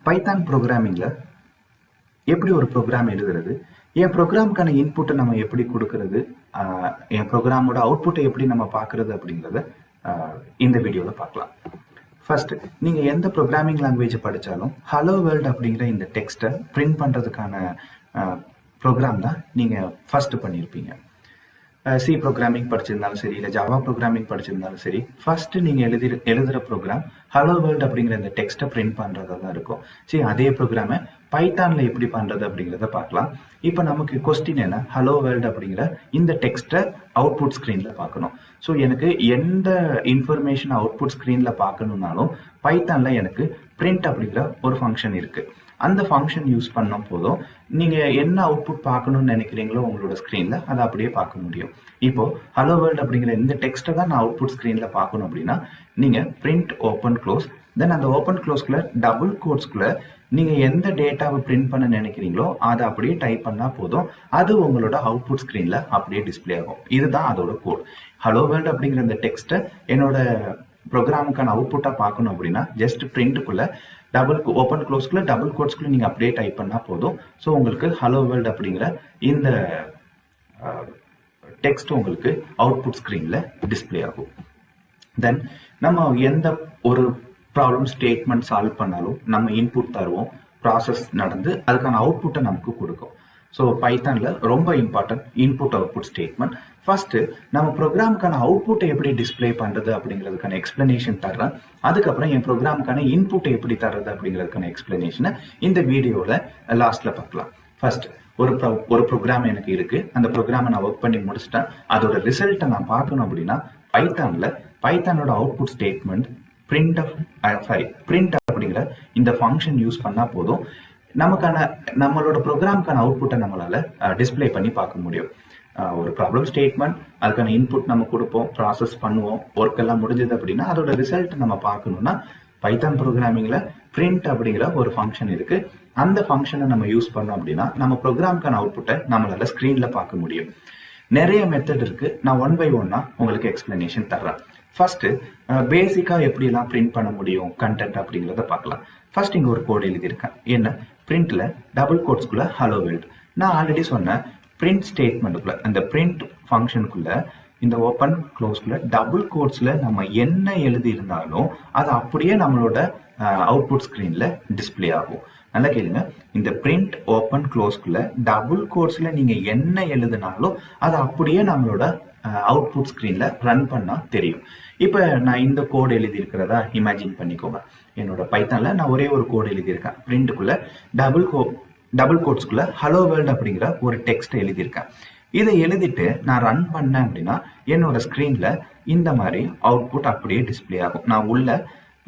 Python ப்ரோக்ராமிங்கில் எப்படி ஒரு program எழுதுறது, என் ப்ரோக்ராமுக்கான இன்புட்டை நம்ம எப்படி கொடுக்கறது, என் ப்ரோக்ராமோட அவுட்புட்டை எப்படி நம்ம பார்க்கறது அப்படிங்கிறத இந்த வீடியோவில் பார்க்கலாம். ஃபர்ஸ்ட், நீங்கள் எந்த ப்ரோக்ராமிங் லாங்குவேஜ் படித்தாலும் ஹலோ வேர்ல்டு அப்படிங்கிற இந்த டெக்ஸ்ட்டை பிரிண்ட் பண்ணுறதுக்கான ப்ரோக்ராம் தான் நீங்கள் ஃபர்ஸ்ட் பண்ணியிருப்பீங்க. சி ப்ரோக்ராமிங் படிச்சிருந்தாலும் சரி, இல்லை ஜாவா ப்ரோக்ராமிங் படிச்சிருந்தாலும் சரி, ஃபர்ஸ்ட் நீங்கள் எழுதுகிற ப்ரோக்ராம் ஹலோ வேர்ல்டு அப்படிங்கிற இந்த டெக்ஸ்ட்டை பிரிண்ட் பண்ணுறதா தான் இருக்கும். சரி, அதே ப்ரோக்ராமை பைத்தானில் எப்படி பண்ணுறது அப்படிங்கிறத பார்க்கலாம். இப்போ நமக்கு கொஸ்டின் என்ன, ஹலோ வேர்ல்டு அப்படிங்கிற இந்த டெக்ஸ்ட்டை அவுட்புட் ஸ்க்ரீனில் பார்க்கணும். ஸோ எனக்கு எந்த இன்ஃபர்மேஷன் அவுட்புட் ஸ்க்ரீனில் பார்க்கணுன்னாலும் பைத்தானில் எனக்கு பிரிண்ட் அப்படிங்கிற ஒரு ஃபங்க்ஷன் இருக்குது. அந்த ஃபங்க்ஷன் யூஸ் பண்ணோம் போதும் நீங்கள் என்ன அவுட்புட் பார்க்கணும்னு நினைக்கிறீங்களோ உங்களோட ஸ்க்ரீனில் அதை அப்படியே பார்க்க முடியும். இப்போ ஹலோ வேர்ல்டு அப்படிங்கிற இந்த டெக்ஸ்ட்டை தான் நான் அவுட்புட் ஸ்க்ரீனில் பார்க்கணும் அப்படின்னா நீங்கள் பிரிண்ட் ஓப்பன் க்ளோஸ், தென் அந்த ஓப்பன் க்ளோஸ்குள்ளே டபுள் கோட்ஸ்குள்ளே நீங்கள் எந்த டேட்டாவை பிரிண்ட் பண்ண நினைக்கிறீங்களோ அதை அப்படியே டைப் பண்ணால் போதும், அது உங்களோட அவுட்புட் ஸ்க்ரீனில் அப்படியே டிஸ்பிளே ஆகும். இதுதான் அதோட கோட். ஹலோ வேர்ல்டு அப்படிங்கிற இந்த டெக்ஸ்ட்டை என்னோட ப்ரோக்ராமுக்கான அவுட்புட்டாக பார்க்கணும் அப்படின்னா ஜஸ்ட் பிரிண்ட்டுக்குள்ளே ஓப்பன் க்ளோஸ்க்குள்ள டபுள் கோட்ஸ்க்குள்ள நீங்கள் அப்படியே டைப் பண்ணால் போதும். ஸோ உங்களுக்கு ஹலோ வேர்ல்டு அப்படிங்கிற இந்த டெக்ஸ்ட் உங்களுக்கு அவுட்புட் ஸ்க்ரீனில் டிஸ்பிளே ஆகும். தென் நம்ம எந்த ஒரு ப்ராப்ளம் ஸ்டேட்மெண்ட் சால்வ் பண்ணாலும் நம்ம இன்புட் தருவோம், ப்ராசஸ் நடந்து அதுக்கான அவுட்புட்டை நமக்கு கொடுக்கும். ஸோ பைத்தானில் ரொம்ப important input output statement. First நம்ம ப்ரோக்ராமுக்கான அவுட்புட்டை எப்படி டிஸ்பிளே பண்ணுறது அப்படிங்கிறதுக்கான எக்ஸ்பிளனேஷன் தர்றேன். அதுக்கப்புறம் என் ப்ரோக்ராமுக்கான இன்புட்டை எப்படி தர்றது அப்படிங்கிறதுக்கான எக்ஸ்பிளனேஷனை இந்த வீடியோவில் லாஸ்ட்டில் பார்க்கலாம். ஃபர்ஸ்ட், ஒரு ப்ரோக்ராம் எனக்கு இருக்குது, அந்த ப்ரோக்ராமை நான் ஒர்க் பண்ணி முடிச்சிட்டேன். அதோட ரிசல்ட்டை நான் பார்க்கணும் அப்படின்னா பைத்தானோட அவுட்புட் ஸ்டேட்மெண்ட் பிரிண்ட் அப்படிங்கிற இந்த ஃபங்க்ஷன் யூஸ் பண்ணால் போதும், நம்மளோட ப்ரோக்ராமுக்கான அவுட்புட்டை நம்மளால டிஸ்பிளே பண்ணி பார்க்க முடியும். ஒரு ப்ராப்ளம் ஸ்டேட்மெண்ட், அதுக்கான இன்புட் நம்ம கொடுப்போம், ப்ராசஸ் பண்ணுவோம், ஒர்க் எல்லாம் முடிஞ்சது அப்படின்னா அதோட ரிசல்ட் நம்ம பார்க்கணும்னா பைத்தான் ப்ரோக்ராமிங்ல பிரிண்ட் அப்படிங்கிற ஒரு ஃபங்க்ஷன் இருக்கு. அந்த ஃபங்க்ஷனை நம்ம யூஸ் பண்ணோம் அப்படின்னா நம்ம ப்ரோக்ராமுக்கான அவுட்புட்டை நம்மளால ஸ்க்ரீன்ல பார்க்க முடியும். நிறைய மெத்தட் இருக்கு, நான் ஒன் பை ஒன்னா உங்களுக்கு எக்ஸ்பிளனேஷன் தர்றேன். ஃபர்ஸ்ட், பேசிக்கா எப்படிலாம் பிரிண்ட் பண்ண முடியும் கண்டென்ட் அப்படிங்கிறத பார்க்கலாம். ஃபர்ஸ்ட், இங்க ஒரு கோட் எழுதியிருக்கேன். என்ன, பிரிண்ட்ல டபுள் கோட்ஸ்குள்ள ஹலோ வேர்ல்டு. நான் ஆல்ரெடி சொன்னேன், பிரிண்ட் ஸ்டேட்மெண்ட்டுக்குள்ள அந்த பிரிண்ட் ஃபங்க்ஷனுக்குள்ள இந்த ஓப்பன் க்ளோஸ்குள்ள டபுள் கோட்ஸ்ல நம்ம என்ன எழுதி இருந்தாலும் அது அப்படியே நம்மளோட அவுட்புட் ஸ்க்ரீன்ல டிஸ்பிளே ஆகும். நல்லா கேளுங்க, இந்த பிரிண்ட் ஓப்பன் க்ளோஸ்குள்ள டபுள் கோட்ஸ்ல நீங்க என்ன எழுதினாலும் அது அப்படியே நம்மளோட அவுட்புட் ஸ்க்ரீன்ல ரன் பண்ணா தெரியும். இப்போ நான் இந்த கோடு எழுதி இருக்கிறதா இமேஜின் பண்ணிக்கோங்க. என்னோட பைத்தான்ல நான் ஒரே ஒரு கோடு எழுதியிருக்கேன். பிரிண்ட்டுக்குள்ள டபுள் கோட்ஸ்குள்ள ஹலோ வேர்ல்டு அப்படிங்கிற ஒரு டெக்ஸ்ட் எழுதியிருக்கேன். இதை எழுதிட்டு நான் ரன் பண்ணேன் அப்படின்னா என்னோட ஸ்க்ரீன்ல இந்த மாதிரி அவுட்புட் அப்படியே டிஸ்பிளே ஆகும். நான் உள்ள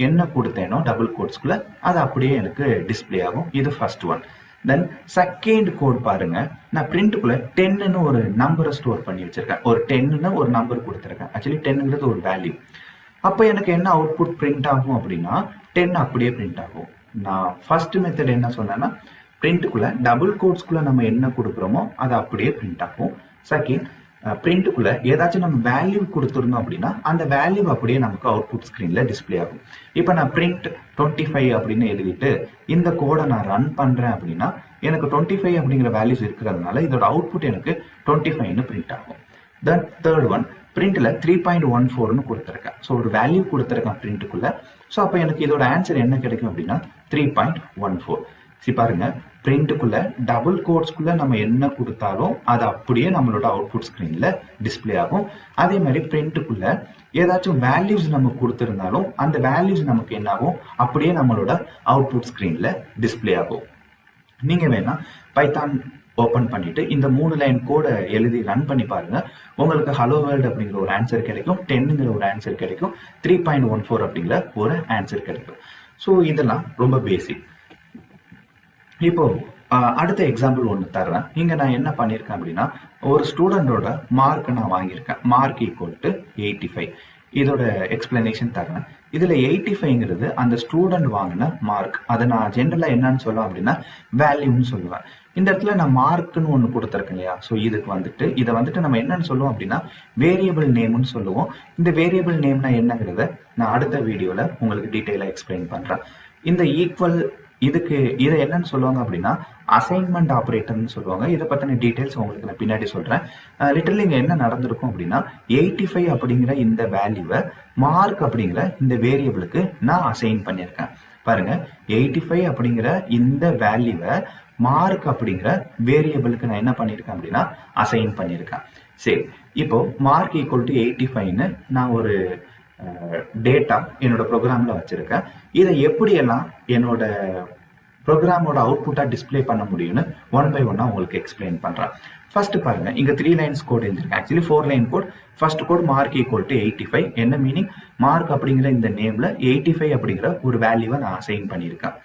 என்ன கொடுத்தேனோ டபுள் கோட்ஸ்குள்ள அது அப்படியே எனக்கு டிஸ்பிளே ஆகும். இது first one. Then second code பாருங்க, நான் பிரிண்ட்டுக்குள்ள 10ன்னு ஒரு நம்பரை ஸ்டோர் பண்ணி வச்சிருக்கேன். ஒரு 10ன்னு ஒரு நம்பர் கொடுத்துருக்கேன். ஆக்சுவலி 10ங்கிறது ஒரு வேல்யூ. அப்போ எனக்கு என்ன அவுட்புட் பிரிண்ட் ஆகும் அப்படின்னா 10 அப்படியே பிரிண்ட் ஆகும். நான் ஃபர்ஸ்ட் மெத்தட் என்ன சொன்னேன்னா பிரிண்ட்டுக்குள்ள டபுள் கோட்ஸ்குள்ள நம்ம என்ன கொடுக்குறோமோ அது அப்படியே பிரிண்ட் ஆகும். செகண்ட், பிரிண்ட்டுக்குள்ள ஏதாச்சும் நம்ம வேல்யூ கொடுத்துருந்தோம் அப்படின்னா அந்த வேல்யூ அப்படியே நமக்கு அவுட்புட் ஸ்க்ரீன்ல டிஸ்பிளே ஆகும். இப்போ நான் பிரிண்ட் 25 அப்படின்னு எழுதிட்டு இந்த கோடை நான் ரன் பண்றேன் அப்படின்னா எனக்கு 25 அப்படிங்கிற வேல்யூஸ் இருக்கிறதுனால இதோட அவுட்புட் எனக்கு 25ன்னு பிரிண்ட் ஆகும். தென் தேர்ட் ஒன், பிரிண்ட்ல 3.14ன்னு கொடுத்துருக்கேன். ஸோ ஒரு வேல்யூ கொடுத்துருக்கேன் பிரிண்ட்டுக்குள்ள. ஸோ அப்போ எனக்கு இதோட ஆன்சர் என்ன கிடைக்கும் அப்படின்னா 3.14. பாருங்க, பிரிண்ட்டுக்குள்ள டபுள் கோட்ஸ்குள்ள நம்ம என்ன கொடுத்தாலும் அது அப்படியே நம்மளோட அவுட்புட் ஸ்க்ரீன்ல டிஸ்பிளே ஆகும். அதே மாதிரி பிரிண்ட்டுக்குள்ள ஏதாச்சும் வேல்யூஸ் நம்ம கொடுத்திருந்தாலும் அந்த வேல்யூஸ் நமக்கு என்ன ஆகும், அப்படியே நம்மளோட அவுட்புட் ஸ்க்ரீன்ல டிஸ்பிளே ஆகும். நீங்க வேணா பைத்தான் ஓப்பன் பண்ணிட்டு இந்த 3 லைன் கோடை எழுதி ரன் பண்ணி பாருங்க. உங்களுக்கு ஹலோ வேர்ல்டு அப்படிங்கிற ஒரு ஆன்சர் கிடைக்கும், 10ங்கிற ஒரு ஆன்சர் கிடைக்கும், 3.14 அப்படிங்கிற ஒரு ஆன்சர் கிடைக்கும். ஸோ இதெல்லாம் ரொம்ப பேசிக். இப்போ அடுத்த எக்ஸாம்பிள் ஒன்று தர்றேன். இங்க நான் என்ன பண்ணியிருக்கேன் அப்படின்னா ஒரு ஸ்டூடெண்டோட மார்க் நான் வாங்கியிருக்கேன். Mark equal to 85. இதோட எக்ஸ்பிளனேஷன் தரேன். இதுல 85ங்கிறது அந்த ஸ்டூடெண்ட் வாங்கின மார்க். அதை நான் ஜென்ரலா என்னன்னு சொல்லுவேன் அப்படின்னா வேல்யூன்னு சொல்லுவேன். இந்த இடத்துல நான் மார்க்னு ஒன்று கொடுத்துருக்கேன் இல்லையா. ஸோ இதுக்கு இதை வந்துட்டு நம்ம என்னன்னு சொல்லுவோம் அப்படின்னா வேரியபிள் நேம்னு சொல்லுவோம். இந்த வேரியபிள் நேம்னா என்னங்கிறத நான் அடுத்த வீடியோல உங்களுக்கு டீட்டெயிலாக எக்ஸ்பிளைன் பண்றேன். இந்த ஈக்குவல் இதை என்னன்னு சொல்லுவாங்க அப்படின்னா அசைன்மெண்ட் ஆப்ரேட்டர்னு சொல்லுவாங்க. இதை பத்தின டீடைல்ஸ் உங்களுக்கு நான் பின்னாடி சொல்றேன். லிட்டரலி இங்க என்ன நடந்திருக்கும் அப்படின்னா 85 அப்படிங்கிற இந்த வேல்யூவை மார்க் அப்படிங்கிற இந்த வேரியபிளுக்கு நான் அசைன் பண்ணியிருக்கேன். பாருங்க, 85 அப்படிங்கிற இந்த வேல்யூவை மார்க் அப்படிங்கிற வேரியபிளுக்கு நான் என்ன பண்ணியிருக்கேன் அப்படின்னா அசைன் பண்ணியிருக்கேன். சரி, இப்போ மார்க் ஈக்குவல் டு 85ன்னு நான் ஒரு டேட்டா என்னோட ப்ரோக்ராம்ல வச்சிருக்கேன். இதை எப்படியெல்லாம் என்னோட ப்ரோக்ராமோட அவுட்புட்டா டிஸ்பிளே பண்ண முடியும்னு ஒன் பை ஒன்னா உங்களுக்கு எக்ஸ்பிளைன் பண்றேன். ஃபர்ஸ்ட் பாருங்க, இங்க 3 லைன்ஸ் கோட் எழுதிருக்கேன். Actually 4 line code. First code mark equal to 85. என்ன மீனிங்? மார்க் அப்படிங்கிற இந்த நேம்ல 85 அப்படிங்கிற ஒரு வேல்யூவை நான் அசைன் பண்ணியிருக்கேன்.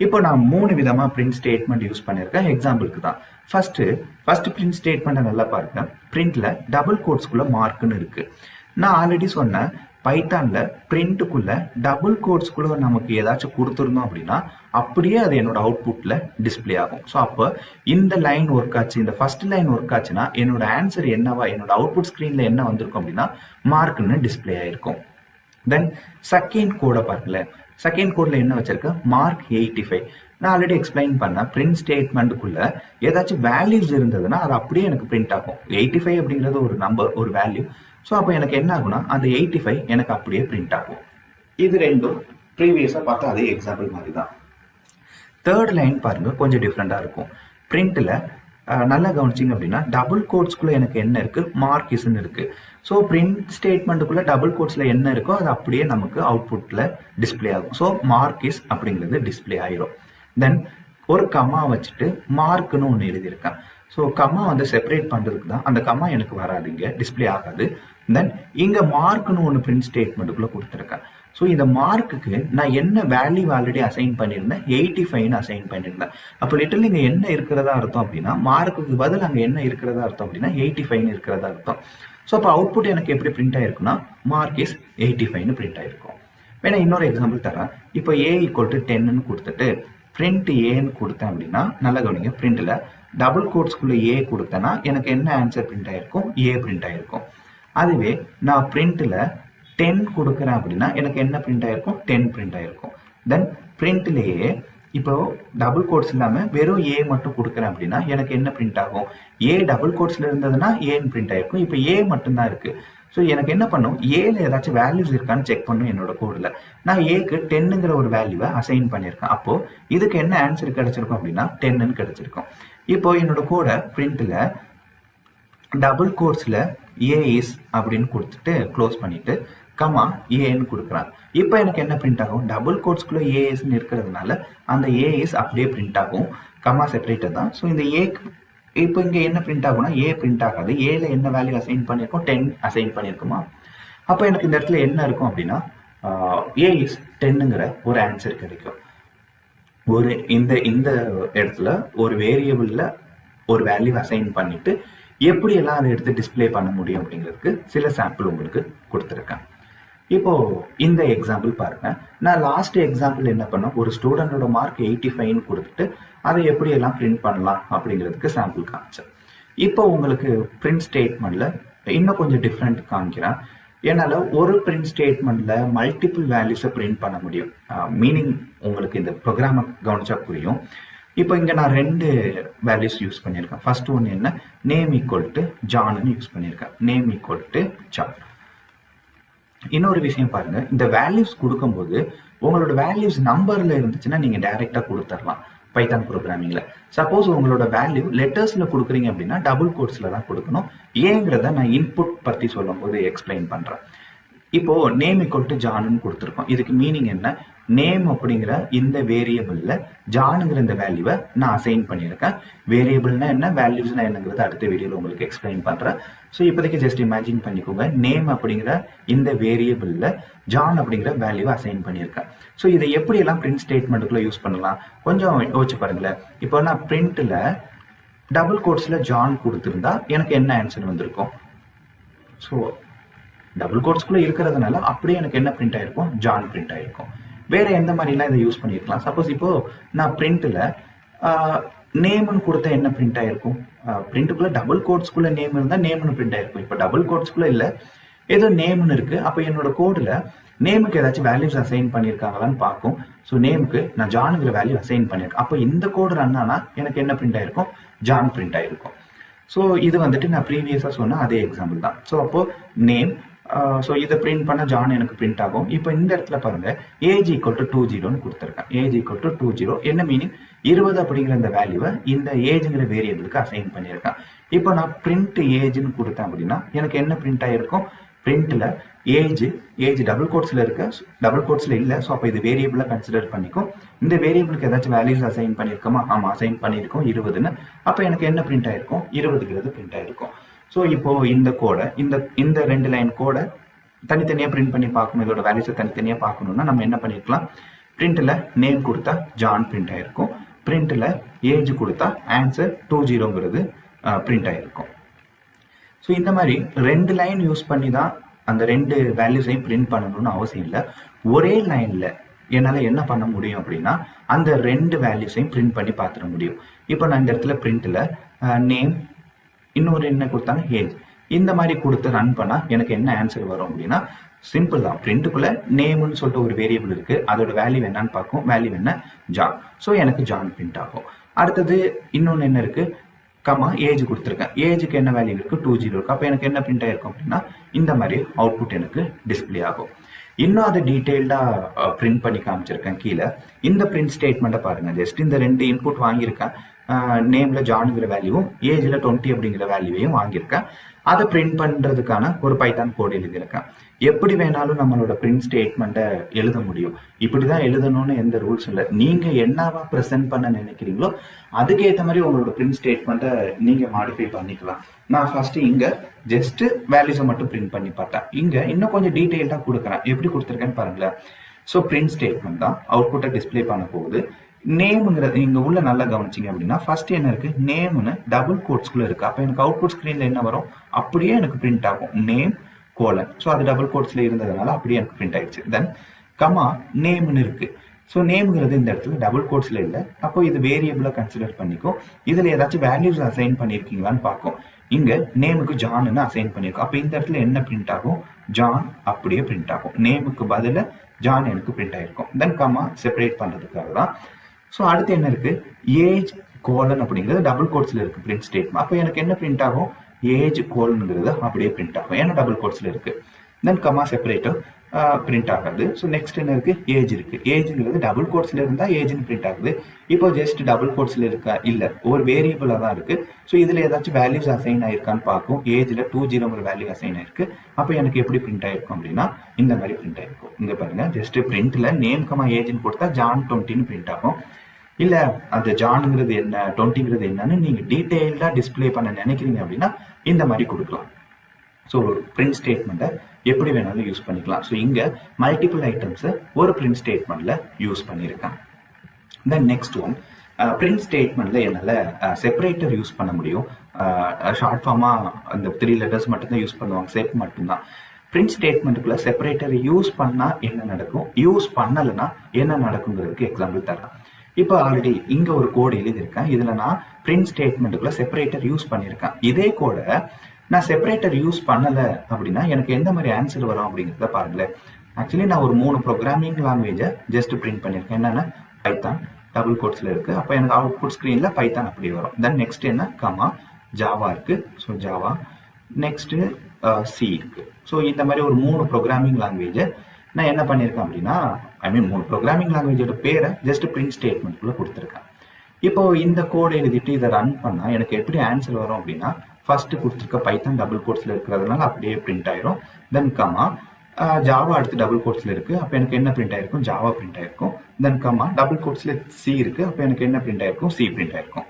இப்போ நான் 3 விதமா பிரிண்ட் ஸ்டேட்மெண்ட் யூஸ் பண்ணியிருக்கேன் எக்ஸாம்பிளுக்கு தான். ஃபர்ஸ்ட் பிரிண்ட் ஸ்டேட்மெண்ட்டை நல்லா பாருங்க. பிரிண்ட்ல டபுள் கோட்ஸ்குள்ள மார்க்னு இருக்கு. நான் ஆல்ரெடி சொன்னேன், பைத்தான்ல பிரிண்ட்டுக்குள்ள டபுள் கோட்ஸ்குள்ள நமக்கு ஏதாச்சும் கொடுத்துருந்தோம் அப்படின்னா அப்படியே அது என்னோட அவுட்புட்ல டிஸ்பிளே ஆகும். ஸோ அப்போ இந்த லைன் ஒர்க் ஆச்சு, இந்த ஃபர்ஸ்ட் லைன் ஒர்க் ஆச்சுன்னா என்னோட ஆன்சர் என்னவா, என்னோட அவுட்புட் ஸ்கிரீன்ல என்ன வந்திருக்கும் அப்படின்னா மார்க்னு டிஸ்பிளே ஆயிருக்கும். தென் செகண்ட் கோடை பாருங்களேன். செகண்ட் கோட்ல என்ன வச்சிருக்கேன்? மார்க் 85. நான் ஆல்ரெடி எக்ஸ்பிளைன் பண்ணேன், பிரிண்ட் ஸ்டேட்மெண்ட்டுக்குள்ள ஏதாச்சும் வேல்யூஸ் இருந்ததுன்னா அது அப்படியே எனக்கு பிரிண்ட் ஆகும். 85 அப்படிங்கிறது ஒரு நம்பர், ஒரு வேல்யூ. ஸோ அப்போ எனக்கு என்ன ஆகும்னா அந்த 85 எனக்கு அப்படியே பிரிண்ட் ஆகும். இது ரெண்டும் ப்ரீவியஸாக பார்த்தா அதே எக்ஸாம்பிள் மாதிரி தான். தேர்ட் லைன் பாருங்க, கொஞ்சம் டிஃப்ரெண்டாக இருக்கும். பிரிண்ட்ல நல்லா கவனிச்சிங்க அப்படின்னா டபுள் கோட்ஸ்குள்ள எனக்கு என்ன இருக்கு? மார்க் இஸ்ன்னு இருக்கு. ஸோ பிரிண்ட் ஸ்டேட்மெண்ட்டுக்குள்ள டபுள் கோட்ஸ்ல என்ன இருக்கோ அது அப்படியே நமக்கு அவுட்புட்ல டிஸ்பிளே ஆகும். ஸோ மார்க் இஸ் அப்படிங்கிறது டிஸ்பிளே ஆயிரும். தென் ஒரு கம்மா வச்சுட்டு மார்க்னு ஒன்று எழுதியிருக்கேன். ஸோ கம்மா வந்து செப்பரேட் பண்ணுறதுக்கு தான், அந்த கம்மா எனக்கு வராதுங்க, டிஸ்பிளே ஆகாது. தென் இங்கே மார்க்னு ஒன்று பிரிண்ட் ஸ்டேட்மெண்ட்டுக்குள்ளே கொடுத்துருக்கேன். ஸோ இந்த மார்க்குக்கு நான் என்ன வேல்யூ ஆல்ரெடி அசைன் பண்ணியிருந்தேன்? 85ன்னு அசைன் பண்ணியிருந்தேன். அப்போ லிட்டரலி இங்கே என்ன இருக்கிறதா அர்த்தம் அப்படின்னா மார்க்குக்கு பதில் அங்கே என்ன இருக்கிறதா அர்த்தம் அப்படின்னா 85ன்னு இருக்கிறதா அர்த்தம். ஸோ அப்போ அவுட்புட் எனக்கு எப்படி பிரிண்ட் ஆயிருக்குன்னா மார்க் இஸ் 85ன்னு பிரிண்ட் ஆயிருக்கும். வேணா இன்னொரு எக்ஸாம்பிள் தரேன். இப்போ A ஈக்குவல் டு 10ன்னு கொடுத்துட்டு பிரிண்ட் ஏன்னு கொடுத்தேன் அப்படின்னா நல்லா கவனிங்க, பிரிண்ட்ல டபுள் கோட்ஸ்குள்ள ஏ கொடுத்தேன்னா எனக்கு என்ன ஆன்சர் பிரிண்ட் ஆயிருக்கும்? ஏ பிரிண்ட் ஆயிருக்கும். அதுவே நான் பிரிண்ட்ல 10 கொடுக்குறேன் அப்படின்னா எனக்கு என்ன பிரிண்ட் ஆயிருக்கும்? 10 பிரிண்ட் ஆயிருக்கும். தென் பிரிண்ட்லேயே இப்போ டபுள் கோட்ஸ் இல்லாம வெறும் ஏ மட்டும் கொடுக்குறேன் அப்படின்னா எனக்கு என்ன பிரிண்ட் ஆகும்? ஏ டபுள் கோட்ஸ்ல இருந்ததுன்னா ஏன்னு பிரிண்ட் ஆயிருக்கும். இப்போ ஏ மட்டும்தான் இருக்கு. ஸோ எனக்கு என்ன பண்ணும்? ஏல ஏதாச்சும் வேல்யூஸ் இருக்கான்னு செக் பண்ணும் என்னோட கோடில். நான் ஏக்கு 10ங்கிற ஒரு வேல்யூவை அசைன் பண்ணியிருக்கேன். அப்போ இதுக்கு என்ன ஆன்சர் கிடைச்சிருக்கும் அப்படின்னா 10ன்னு கிடைச்சிருக்கும். இப்போ என்னோட கோடை பிரிண்ட்ல டபுள் கோட்ஸ்ல ஏ இஸ் அப்படின்னு கொடுத்துட்டு க்ளோஸ் பண்ணிட்டு கமா ஏன்னு கொடுக்குறேன். இப்போ எனக்கு என்ன பிரிண்ட் ஆகும்? டபுள் கோட்ஸ்குள்ள ஏஎஸ்ன்னு இருக்கிறதுனால அந்த ஏஎஸ் அப்படியே பிரிண்ட் ஆகும். கமா செப்பரேட்டர் தான். ஸோ இந்த ஏக்கு இப்போ இங்கே என்ன பிரிண்ட் ஆகும்னா ஏ பிரிண்ட் ஆகாது. ஏல என்ன வேல்யூ அசைன் பண்ணியிருக்கோம்? 10 அசைன் பண்ணியிருக்குமா? அப்போ எனக்கு இந்த இடத்துல என்ன இருக்கும் அப்படின்னா ஏ இஸ் 10ங்கிற ஒரு ஆன்சர் கிடைக்கும். ஒரு இந்த இடத்துல ஒரு வேரியபிள்ல ஒரு வேல்யூ அசைன் பண்ணிட்டு எப்படி எல்லாம் அதை எடுத்து டிஸ்பிளே பண்ண முடியும் அப்படிங்கிறதுக்கு சில சாம்பிள் உங்களுக்கு கொடுத்துருக்கேன். இப்போ இந்த எக்ஸாம்பிள் பாருங்க. நான் லாஸ்ட் எக்ஸாம்பிள் என்ன பண்ணேன்? ஒரு ஸ்டூடெண்டோட மார்க் 85ன்னு கொடுத்துட்டு அதை எப்படி எல்லாம் பிரிண்ட் பண்ணலாம் அப்படிங்கிறதுக்கு சாம்பிள் காமிச்சேன். இப்போ உங்களுக்கு பிரிண்ட் ஸ்டேட்மெண்ட்ல இன்னும் கொஞ்சம் டிஃப்ரெண்ட் காமிக்கிறேன். என்னால் ஒரு பிரிண்ட் ஸ்டேட்மெண்ட்ல மல்டிபிள் வேல்யூஸை பிரிண்ட் பண்ண முடியும். மீனிங் உங்களுக்கு இந்த ப்ரோக்ராமை கவனிச்சா புரியும். இப்போ இங்கே நான் 2 வேல்யூஸ் யூஸ் பண்ணியிருக்கேன். ஃபர்ஸ்ட் ஒன்று என்ன? நேம் ஈக்குவல் டு ஜான்னு யூஸ் பண்ணியிருக்கேன். Name equal to John. இன்னொரு விஷயம் பாருங்க, இந்த வேல்யூஸ் கொடுக்கும்போது உங்களோட வேல்யூஸ் நம்பர்ல இருந்துச்சுன்னா நீங்க டைரக்டா கொடுத்துடலாம் பைத்தான் ப்ரோக்ராமிங்ல. சப்போஸ் உங்களோட வேல்யூ லெட்டர்ஸ்ல கொடுக்குறீங்க அப்படின்னா டபுள் கோட்ஸ்ல தான் கொடுக்கணும். ஏங்கிறத நான் இன்புட் பத்தி சொல்லும் போது எக்ஸ்பிளைன் பண்றேன். இப்போ நேம் ஈக்குவல் டு ஜான்னு கொடுத்துருக்கோம். இதுக்கு மீனிங் என்ன? நேம் அப்படிங்கிற இந்த வேரியபிள்ல ஜானுங்கிற இந்த வேல்யூவை நான் அசைன் பண்ணியிருக்கேன். வேரியபிள்னா என்ன, வேல்யூஸ்னா என்னங்கிறது அடுத்த வீடியோல உங்களுக்கு எக்ஸ்பிளைன் பண்றேன். ஸோ இப்போதைக்கு ஜஸ்ட் இமேஜின் பண்ணிக்கோங்க, நேம் அப்படிங்கிற இந்த வேரியபிள்ல ஜான் அப்படிங்கிற வேல்யூவை அசைன் பண்ணியிருக்கேன். ஸோ இதை எப்படி எல்லாம் பிரிண்ட் ஸ்டேட்மெண்ட்டுக்குள்ள யூஸ் பண்ணலாம் கொஞ்சம் யோசிச்சு பாருங்களேன். இப்போ நான் பிரிண்ட்ல டபுள் கோட்ஸ்ல ஜான் கொடுத்துருந்தா எனக்கு என்ன ஆன்சர் வந்திருக்கும்? ஸோ டபுள் கோட்ஸ்குள்ள இருக்கிறதுனால அப்படியே எனக்கு என்ன பிரிண்ட் ஆயிருக்கும்? ஜான் பிரிண்ட் ஆயிருக்கும். வேற எந்த மாதிரிலாம் இதை யூஸ் பண்ணியிருக்கலாம்? சப்போஸ் இப்போ நான் பிரிண்ட்ல நேம்னு கொடுத்தா என்ன பிரிண்ட் ஆயிருக்கும்? பிரிண்ட்டுக்குள்ள டபுள் கோட்ஸ்குள்ள நேம் இருந்தால் நேம்னு பிரிண்ட் ஆயிருக்கும். இப்போ டபுள் கோட்ஸ்குள்ள இல்லை, ஏதோ நேம்னு இருக்கு. அப்போ என்னோட கோடில் நேமுக்கு ஏதாச்சும் வேல்யூஸ் அசைன் பண்ணியிருக்காங்களான்னு பார்க்கும். ஸோ நேமுக்கு நான் ஜானுங்கிற வேல்யூ அசைன் பண்ணியிருக்கேன். அப்போ இந்த கோடு ரன் ஆனால் எனக்கு என்ன பிரிண்ட் ஆயிருக்கும்? ஜான் பிரிண்ட் ஆயிருக்கும். ஸோ இது வந்துட்டு நான் ப்ரீவியஸாக சொன்ன அதே எக்ஸாம்பிள் தான். ஸோ அப்போ நேம், ஸோ இதை பிரிண்ட் பண்ண ஜான் எனக்கு பிரிண்ட் ஆகும். இப்போ இந்த இடத்துல பாருங்க ஏஜ் ஈக்குவல் டு 20 கொடுத்துருக்கேன். ஏஜ் ஈக்குவல் டு 20 என்ன மீனிங்? 20 அப்படிங்கிற இந்த வேல்யூவை இந்த ஏஜுங்கிற வேரியபிளுக்கு அசைன் பண்ணியிருக்கேன். இப்போ நான் பிரிண்ட் ஏஜ்னு கொடுத்தேன் அப்படின்னா எனக்கு என்ன பிரிண்ட் ஆகிருக்கும்? பிரிண்ட்ல ஏஜ் டபுள் கோட்ஸ்ல இருக்க, டபுள் கோட்ஸ்ல இல்லை. ஸோ அப்போ இது வேரியபிளா கன்சிடர் பண்ணிக்கும். இந்த வேரியபிளுக்கு ஏதாச்சும் வேல்யூஸ் அசைன் பண்ணியிருக்கோமா? ஆமாம், அசைன் பண்ணியிருக்கோம் 20ன்னு. அப்போ எனக்கு என்ன பிரிண்ட் ஆயிருக்கும்? 20ங்கிறது பிரிண்ட் ஆயிருக்கும். ஸோ இப்போ இந்த கோடை இந்த 2 லைன் கோடை தனித்தனியாக பிரிண்ட் பண்ணி பார்க்கணும். இதோட வேல்யூஸை தனித்தனியாக பார்க்கணும்னா நம்ம என்ன பண்ணிருக்கலாம்? பிரிண்ட்ல நேம் கொடுத்தா ஜான் பிரிண்ட் ஆயிருக்கும். பிரிண்ட்ல ஏஜ் கொடுத்தா ஆன்சர் 20ங்கிறது பிரிண்ட் ஆயிருக்கும். ஸோ இந்த மாதிரி 2 லைன் யூஸ் பண்ணி தான் அந்த 2 வேல்யூஸையும் பிரிண்ட் பண்ணணும்னு அவசியம் இல்லை. ஒரே லைன்ல என்னால் என்ன பண்ண முடியும் அப்படின்னா அந்த 2 வேல்யூஸையும் பிரிண்ட் பண்ணி பார்த்துட முடியும். இப்போ நான் இந்த இடத்துல பிரிண்ட்ல நேம், இன்னொரு என்ன கொடுத்தாங்க ஏஜ், இந்த மாதிரி கொடுத்து ரன் பண்ணா எனக்கு என்ன ஆன்சர் வரும் அப்படின்னா சிம்பிள் தான். பிரிண்ட்டுக்குள்ள நேம்னு சொல்லிட்டு ஒரு வேரியபிள் இருக்கு, அதோட வேல்யூ என்னன்னு பார்க்கும். வேல்யூ என்ன? ஜான். ஸோ எனக்கு ஜான் பிரிண்ட் ஆகும். அடுத்தது இன்னொன்று என்ன இருக்கு? கமா ஏஜ் கொடுத்துருக்கேன். ஏஜுக்கு என்ன வேல்யூ இருக்கு? 20 இருக்கு. அப்போ எனக்கு என்ன பிரிண்ட் ஆயிருக்கும் அப்படின்னா இந்த மாதிரி அவுட்புட் எனக்கு டிஸ்பிளே ஆகும். இன்னும் அதை டீட்டெயில்டா பிரிண்ட் பண்ணி காமிச்சிருக்கேன் கீழே. இந்த பிரிண்ட் ஸ்டேட்மெண்ட்டை பாருங்க. ஜஸ்ட் இந்த 2 இன்புட் வாங்கியிருக்கேன். நேம்ல ஜானுங்கிற வேல்யூவும் ஏஜ்ல 20 அப்படிங்கிற வேல்யூவையும் வாங்கியிருக்கேன். அதை பிரிண்ட் பண்றதுக்கான ஒரு பைத்தான் கோட் எழுதியிருக்கேன். எப்படி வேணாலும் நம்மளோட பிரிண்ட் ஸ்டேட்மெண்ட்டை எழுத முடியும். இப்படிதான் எழுதணும்னு எந்த ரூல்ஸ் இல்லை. நீங்க என்னவா ப்ரெசென்ட் பண்ண நினைக்கிறீங்களோ அதுக்கேற்ற மாதிரி உங்களோட பிரிண்ட் ஸ்டேட்மெண்ட்டை நீங்க மாடிஃபை பண்ணிக்கலாம். நான் ஃபர்ஸ்ட் இங்க ஜஸ்ட் வேல்யூஸை மட்டும் பிரிண்ட் பண்ணி பார்த்தேன். இங்க இன்னும் கொஞ்சம் டீட்டெயில்டா கொடுக்குறேன். எப்படி கொடுத்துருக்கேன்னு பாருங்களேன். ஸோ பிரிண்ட் ஸ்டேட்மெண்ட் தான் அவுட்புட்டை டிஸ்பிளே பண்ண போகுது. நேம்ங்கிறது இங்க உள்ள நல்லா கவனிச்சிங்க அப்படின்னா ஃபர்ஸ்ட் என்ன இருக்கு? நேம்னு டபுள் கோட்ஸ்குள்ள இருக்கு. அப்போ எனக்கு அவுட்புட் ஸ்கிரீன்ல என்ன வரும்? அப்படியே எனக்கு பிரிண்ட் ஆகும் நேம் கோலன். ஸோ அது டபுள் கோட்ஸ்ல இருந்ததுனால அப்படியே எனக்கு பிரிண்ட் ஆயிடுச்சு. தென் கமா நேம்னு இருக்கு. ஸோ நேம்ங்கிறது இந்த இடத்துல டபுள் கோட்ஸ்ல இல்லை. அப்போ இது வேரியபிளா கன்சிடர் பண்ணிக்கும். இதுல ஏதாச்சும் வேல்யூஸ் அசைன் பண்ணிருக்கீங்களான்னு பார்க்கும். இங்க நேமுக்கு ஜான்னு அசைன் பண்ணிருக்கோம். அப்போ இந்த இடத்துல என்ன பிரிண்ட் ஆகும்? ஜான் அப்படியே பிரிண்ட் ஆகும். நேமுக்கு பதில ஜான் எனக்கு பிரிண்ட் ஆயிருக்கும். தென் கமா செப்பரேட் பண்றதுக்காக தான். ஸோ அடுத்து என்ன இருக்கு? ஏஜ் கோலன் அப்படிங்கிறது டபுள் கோட்ஸ்ல இருக்கு பிரிண்ட் ஸ்டேட்மெண்ட். அப்போ எனக்கு என்ன பிரிண்ட் ஆகும்? ஏஜ் கோலன்ங்கிறது அப்படியே பிரிண்ட் ஆகும். ஏன்னா டபுள் கோட்ஸ்ல இருக்கு. தென் கமா செப்பரேட்டர் பிரிண்ட் ஆகாது. ஸோ நெக்ஸ்ட் என்ன இருக்கு? ஏஜ் இருக்கு. ஏஜ்ங்கிறது டபுள் கோட்ஸ்ல இருந்தா ஏஜ்னு பிரிண்ட் ஆகுது. இப்போ ஜஸ்ட் டபுள் கோட்ஸ்ல இருக்கா? இல்ல, ஒரு வேரியபிளா தான் இருக்கு. ஸோ இதுல ஏதாச்சும் வேல்யூஸ் அசைன் ஆயிருக்கான்னு பார்க்கும். ஏஜ்ல 20 வேல்யூ அசைன் ஆயிருக்கு. அப்போ எனக்கு எப்படி பிரிண்ட் ஆயிருக்கும் அப்படின்னா இந்த மாதிரி பிரிண்ட் ஆயிருக்கும். இங்க பாருங்க, ஜஸ்ட் பிரிண்ட்ல நேம் கமா ஏஜ்னு கொடுத்தா ஜான் 20ன்னு பிரிண்ட் ஆகும். இல்ல அந்த ஜானுங்கிறது என்ன, 20ங்கிறது என்னன்னு நீங்க டீடைல்டா டிஸ்பிளே பண்ண நினைக்கிறீங்க அப்படின்னா இந்த மாதிரி கொடுக்கலாம். ஸோ பிரிண்ட் ஸ்டேட்மெண்ட்டை எப்படி வேணாலும் யூஸ் பண்ணிக்கலாம். ஸோ இங்க மல்டிபிள் ஐட்டம்ஸை ஒரு பிரிண்ட் ஸ்டேட்மெண்ட்ல யூஸ் பண்ணியிருக்கேன். தென் நெக்ஸ்ட் ஒன், பிரிண்ட் ஸ்டேட்மெண்ட்ல என்னால் செப்பரேட்டர் யூஸ் பண்ண முடியும். ஷார்ட் ஃபார்மா அந்த 3 லெட்டர்ஸ் மட்டும்தான் யூஸ் பண்ணுவாங்க, செட் மட்டும்தான். பிரிண்ட் ஸ்டேட்மெண்ட்டுக்குள்ள செப்பரேட்டர் யூஸ் பண்ணா என்ன நடக்கும், யூஸ் பண்ணலைன்னா என்ன நடக்குங்கிறதுக்கு எக்ஸாம்பிள் தரேன். இப்போ ஆல்ரெடி இங்க ஒரு கோடு எழுதியிருக்கேன். இதுல நான் பிரிண்ட் ஸ்டேட்மெண்ட்டுக்குள்ள செப்பரேட்டர் யூஸ் பண்ணியிருக்கேன். இதே கோடை நான் செப்பரேட்டர் யூஸ் பண்ணல அப்படின்னா எனக்கு எந்த மாதிரி ஆன்சர் வரும் அப்படிங்கிறத பாருங்களேன். ஆக்சுவலி நான் ஒரு 3 ப்ரோக்ராமிங் லாங்குவேஜை ஜஸ்ட் பிரிண்ட் பண்ணியிருக்கேன். என்னென்ன? பைத்தான் டபுள் கோட்ஸ்ல இருக்கு. அப்போ எனக்கு அவுட்புட் ஸ்கிரீன்ல பைத்தான் அப்படியே வரும். தென் நெக்ஸ்ட் என்ன? கமா ஜாவா இருக்கு. So Java. நெக்ஸ்ட் சி இருக்கு. ஸோ இந்த மாதிரி ஒரு 3 ப்ரோக்ராமிங் லாங்குவேஜை நான் என்ன பண்ணியிருக்கேன் அப்படின்னா 3 ப்ரோக்ராமிங் லாங்குவேஜோட பேரை ஜஸ்ட் பிரிண்ட் ஸ்டேட்மெண்ட்குள்ள கொடுத்துருக்கேன். இப்போ இந்த கோடை எழுதிட்டு இதை ரன் பண்ணா எனக்கு எப்படி ஆன்சர் வரும் அப்படின்னா ஃபர்ஸ்ட் கொடுத்துருக்க பைத்தான் டபுள் கோட்ஸ்ல இருக்கிறதுனால அப்படியே பிரிண்ட் ஆயிரும். தென் கமா ஜாவா அடுத்து டபுள் கோட்ஸ்ல இருக்கு. அப்போ எனக்கு என்ன பிரிண்ட் ஆயிருக்கும்? ஜாவா பிரிண்ட் ஆயிருக்கும். தென் கமா டபுள் கோட்ஸ்ல சி இருக்கு. அப்போ எனக்கு என்ன பிரிண்ட் ஆயிருக்கும்? சி பிரிண்ட் ஆயிருக்கும்.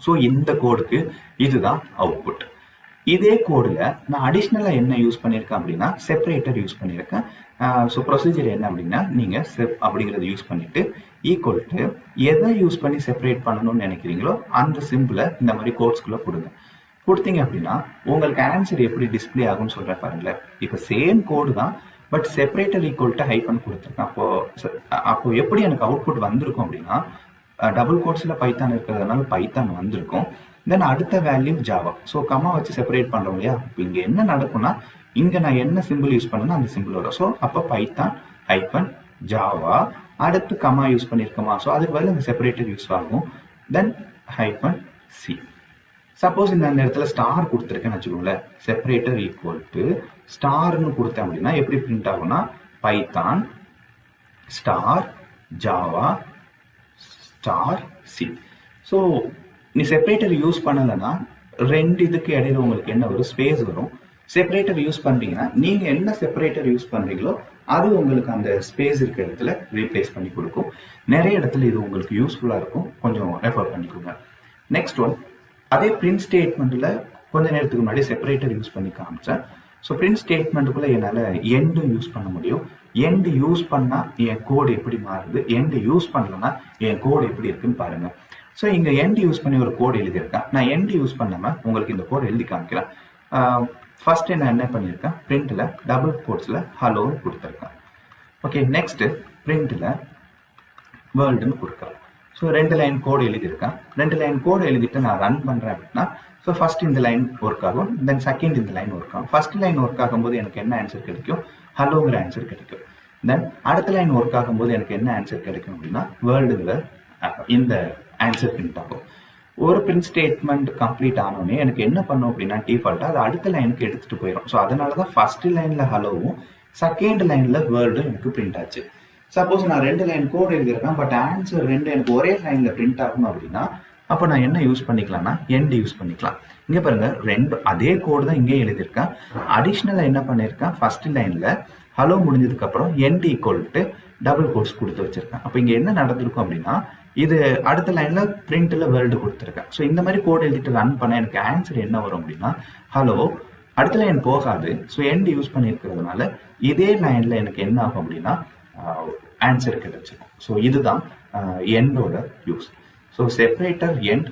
ஸோ இந்த கோடுக்கு இதுதான் அவுட்புட். இதே கோடில் நான் அடிஷ்னலாக என்ன யூஸ் பண்ணியிருக்கேன் அப்படின்னா செப்பரேட்டர் யூஸ் பண்ணியிருக்கேன். ஸோ ப்ரொசீஜர் என்ன அப்படின்னா நீங்கள் செப் அப்படிங்கிறத யூஸ் பண்ணிட்டு ஈக்குவல் டு எதை யூஸ் பண்ணி செப்பரேட் பண்ணணும்னு நினைக்கிறீங்களோ அந்த சிம்பிளை இந்த மாதிரி கோட்ஸ்குள்ளே கொடுங்க. கொடுத்தீங்க அப்படின்னா உங்களுக்கு ஆன்சர் எப்படி டிஸ்பிளே ஆகும்னு சொல்கிறேன் பாருங்களேன். இப்போ சேம் கோடு தான், but separator equal to hyphen கொடுத்துருக்கேன். அப்போ எப்படி எனக்கு அவுட்புட் வந்திருக்கும் அப்படின்னா டபுள் கோட்ஸில் பைத்தான் இருக்கிறதுனால பைத்தான் வந்திருக்கும். தென் அடுத்த வேல்யூ ஜாவா. ஸோ கமா வச்சு செப்பரேட் பண்ணுறோம் இல்லையா? இப்போ இங்கே என்ன நடக்கும்னா இங்கே நான் என்ன சிம்பிள் யூஸ் பண்ணணும் அந்த சிம்பிள் வரும். ஸோ அப்போ பைத்தான் ஹைஃபன் ஜாவா, அடுத்து கமா யூஸ் பண்ணியிருக்கோமா, ஸோ அதுக்கு பதில் இந்த செப்பரேட்டர் யூஸ் ஆகும். தென் ஹைஃபன் சி. சப்போஸ் இந்த இடத்துல ஸ்டார் கொடுத்துருக்கேன்னு வச்சுக்கோங்களேன், செப்பரேட்டர் ஈக்குவல் டு ஸ்டார்னு கொடுத்தேன் அப்படின்னா எப்படி பிரிண்ட் ஆகும்னா Python star Java star C. So நீ செப்பரேட்டர் யூஸ் பண்ணலைன்னா ரெண்டு இதுக்கு இடையில உங்களுக்கு என்ன வரும், ஸ்பேஸ் வரும். செப்பரேட்டர் யூஸ் பண்றீங்கன்னா நீங்க என்ன செப்பரேட்டர் யூஸ் பண்றீங்களோ அது உங்களுக்கு அந்த ஸ்பேஸ் இருக்க இடத்துல ரீப்ளேஸ் பண்ணி கொடுக்கும். நிறைய இடத்துல இது உங்களுக்கு யூஸ்ஃபுல்லா இருக்கும், கொஞ்சம் ரெஃபர் பண்ணிக்கோங்க. நெக்ஸ்ட் ஒன், அதே பிரிண்ட் ஸ்டேட்மெண்ட்ல கொஞ்ச நேரத்துக்கு முன்னாடி செப்பரேட்டர் யூஸ் பண்ணி காமிச்சேன். ஸோ பிரிண்ட் ஸ்டேட்மெண்ட்டுக்குள்ள என்னால் எண்டும் யூஸ் பண்ண முடியும். எண்டு யூஸ் பண்ணா என் கோடு எப்படி மாறுது, எண்டு யூஸ் பண்ணலன்னா என் கோடு எப்படி இருக்குன்னு பாருங்க. ஸோ இங்க எண்ட் யூஸ் பண்ணி ஒரு கோடு எழுதியிருக்கேன். நான் எண்ட் யூஸ் பண்ணாம உங்களுக்கு இந்த கோடு எழுதி காமிக்கிறேன். ஃபர்ஸ்ட் நான் என்ன பண்ணியிருக்கேன், பிரிண்ட்ல டபுள் கோட்ஸ்ல ஹலோன்னு கொடுத்துருக்கேன். ஓகே, நெக்ஸ்ட் பிரிண்ட்ல வேர்ல்டுன்னு கொடுக்குறேன். ஸோ 2 லைன் கோடு எழுதியிருக்கேன். 2 லைன் கோடு எழுதிட்டு நான் ரன் பண்றேன் அப்படின்னா, ஸோ ஃபர்ஸ்ட் இந்த லைன் ஒர்க் ஆகும், தென் செகண்ட் இந்த லைன் ஒர்க் ஆகும். ஃபர்ஸ்ட் லைன் ஒர்க் ஆகும்போது எனக்கு என்ன ஆன்சர் கிடைக்கும், ஹலோங்கிற ஆன்சர் கிடைக்கும். தென் அடுத்த லைன் ஒர்க் ஆகும்போது எனக்கு என்ன ஆன்சர் கிடைக்கும் அப்படின்னா வேர்ல்டுங்கிற இந்த ஆன்சர் பிரிண்ட் ஆகும். ஒரு பிரிண்ட் ஸ்டேட்மெண்ட் கம்ப்ளீட் ஆனோடனே எனக்கு என்ன பண்ணும் அப்படின்னா டிஃபால்ட்டா அது அடுத்த லைனுக்கு எடுத்துட்டு போயிடும். ஸோ அதனாலதான் ஃபர்ஸ்ட் லைன்ல ஹலோவும் செகண்ட் லைன்ல வேர்ல்டும் எனக்கு பிரிண்ட் ஆச்சு. சப்போஸ் நான் 2 லைன் கோடு எழுதியிருக்கேன், பட் ஆன்சர் 2 எனக்கு ஒரே லைன்ல பிரிண்ட் ஆகணும் அப்படின்னா அப்போ நான் என்ன யூஸ் பண்ணிக்கலாம்னா எண்ட் யூஸ் பண்ணிக்கலாம். இங்க பாருங்க, அதே கோடு தான் இங்கே எழுதியிருக்கேன். அடிஷ்னலா என்ன பண்ணியிருக்கேன், ஃபர்ஸ்ட் லைன்ல ஹலோ முடிஞ்சதுக்கு அப்புறம் end equal to double quotes கொடுத்து வச்சிருக்கேன். அப்போ இங்க என்ன நடந்திருக்கும் அப்படின்னா இது அடுத்த லைன்ல பிரிண்ட்ல வேர்ல்டு கொடுத்துருக்கேன். ஸோ இந்த மாதிரி கோட் எழுதிட்டு ரன் பண்ண எனக்கு ஆன்சர் என்ன வரும் அப்படின்னா ஹலோ, அடுத்த லைன் போகாது. ஸோ எண்ட் யூஸ் பண்ணியிருக்கிறதுனால இதே லைன்ல எனக்கு என்ன ஆகும் அப்படின்னா ஆன்சர் கிடைச்சிடும். ஸோ இதுதான் எண்டோட யூஸ். ஸோ செப்பரேட்டர் எண்ட்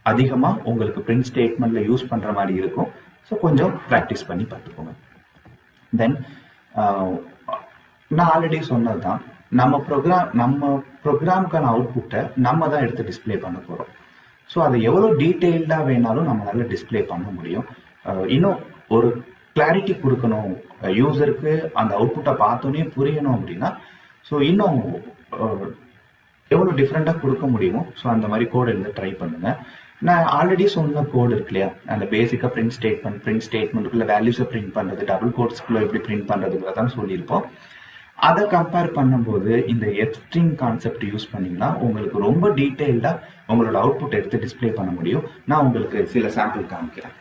அதிகமாக உங்களுக்கு பிரிண்ட் ஸ்டேட்மெண்ட்ல யூஸ் பண்ற மாதிரி இருக்கும். ஸோ கொஞ்சம் ப்ராக்டிஸ் பண்ணி பார்த்துக்கோங்க. தென் நான் ஆல்ரெடி சொன்னது தான், நம்ம ப்ரோக்ராமுக்கான அவுட்புட்டை நம்ம தான் எடுத்து டிஸ்பிளே பண்ண போகிறோம். ஸோ அதை எவ்வளோ டீட்டெயில்டாக வேணாலும் நம்மளால டிஸ்பிளே பண்ண முடியும். இன்னும் ஒரு கிளாரிட்டி கொடுக்கணும் யூசருக்கு, அந்த அவுட்புட்டை பார்த்தோன்னே புரியணும் அப்படின்னா ஸோ இன்னும் எவ்வளோ டிஃப்ரெண்ட்டாக கொடுக்க முடியுமோ ஸோ அந்த மாதிரி கோடு எழுத ட்ரை பண்ணுங்க. நான் ஆல்ரெடி சொன்ன கோடு இருக்கு இல்லையா, அந்த பேசிக்காக பிரிண்ட் ஸ்டேட்மெண்ட்டுக்குள்ள வேல்யூஸை பிரிண்ட் பண்ணுறது, டபுள் கோட்ஸ்க்குள்ள எப்படி பிரிண்ட் பண்ணுறதுங்கிறதான் சொல்லியிருப்போம். அதை கம்பேர் பண்ணும்போது இந்த எஃப்ஸ்ட்ரிங் கான்செப்ட் யூஸ் பண்ணீங்கன்னா உங்களுக்கு ரொம்ப டீட்டெயில்டாக உங்களோட அவுட்புட் எடுத்து டிஸ்பிளே பண்ண முடியும். நான் உங்களுக்கு சில சாம்பிள் காமிக்கிறேன்.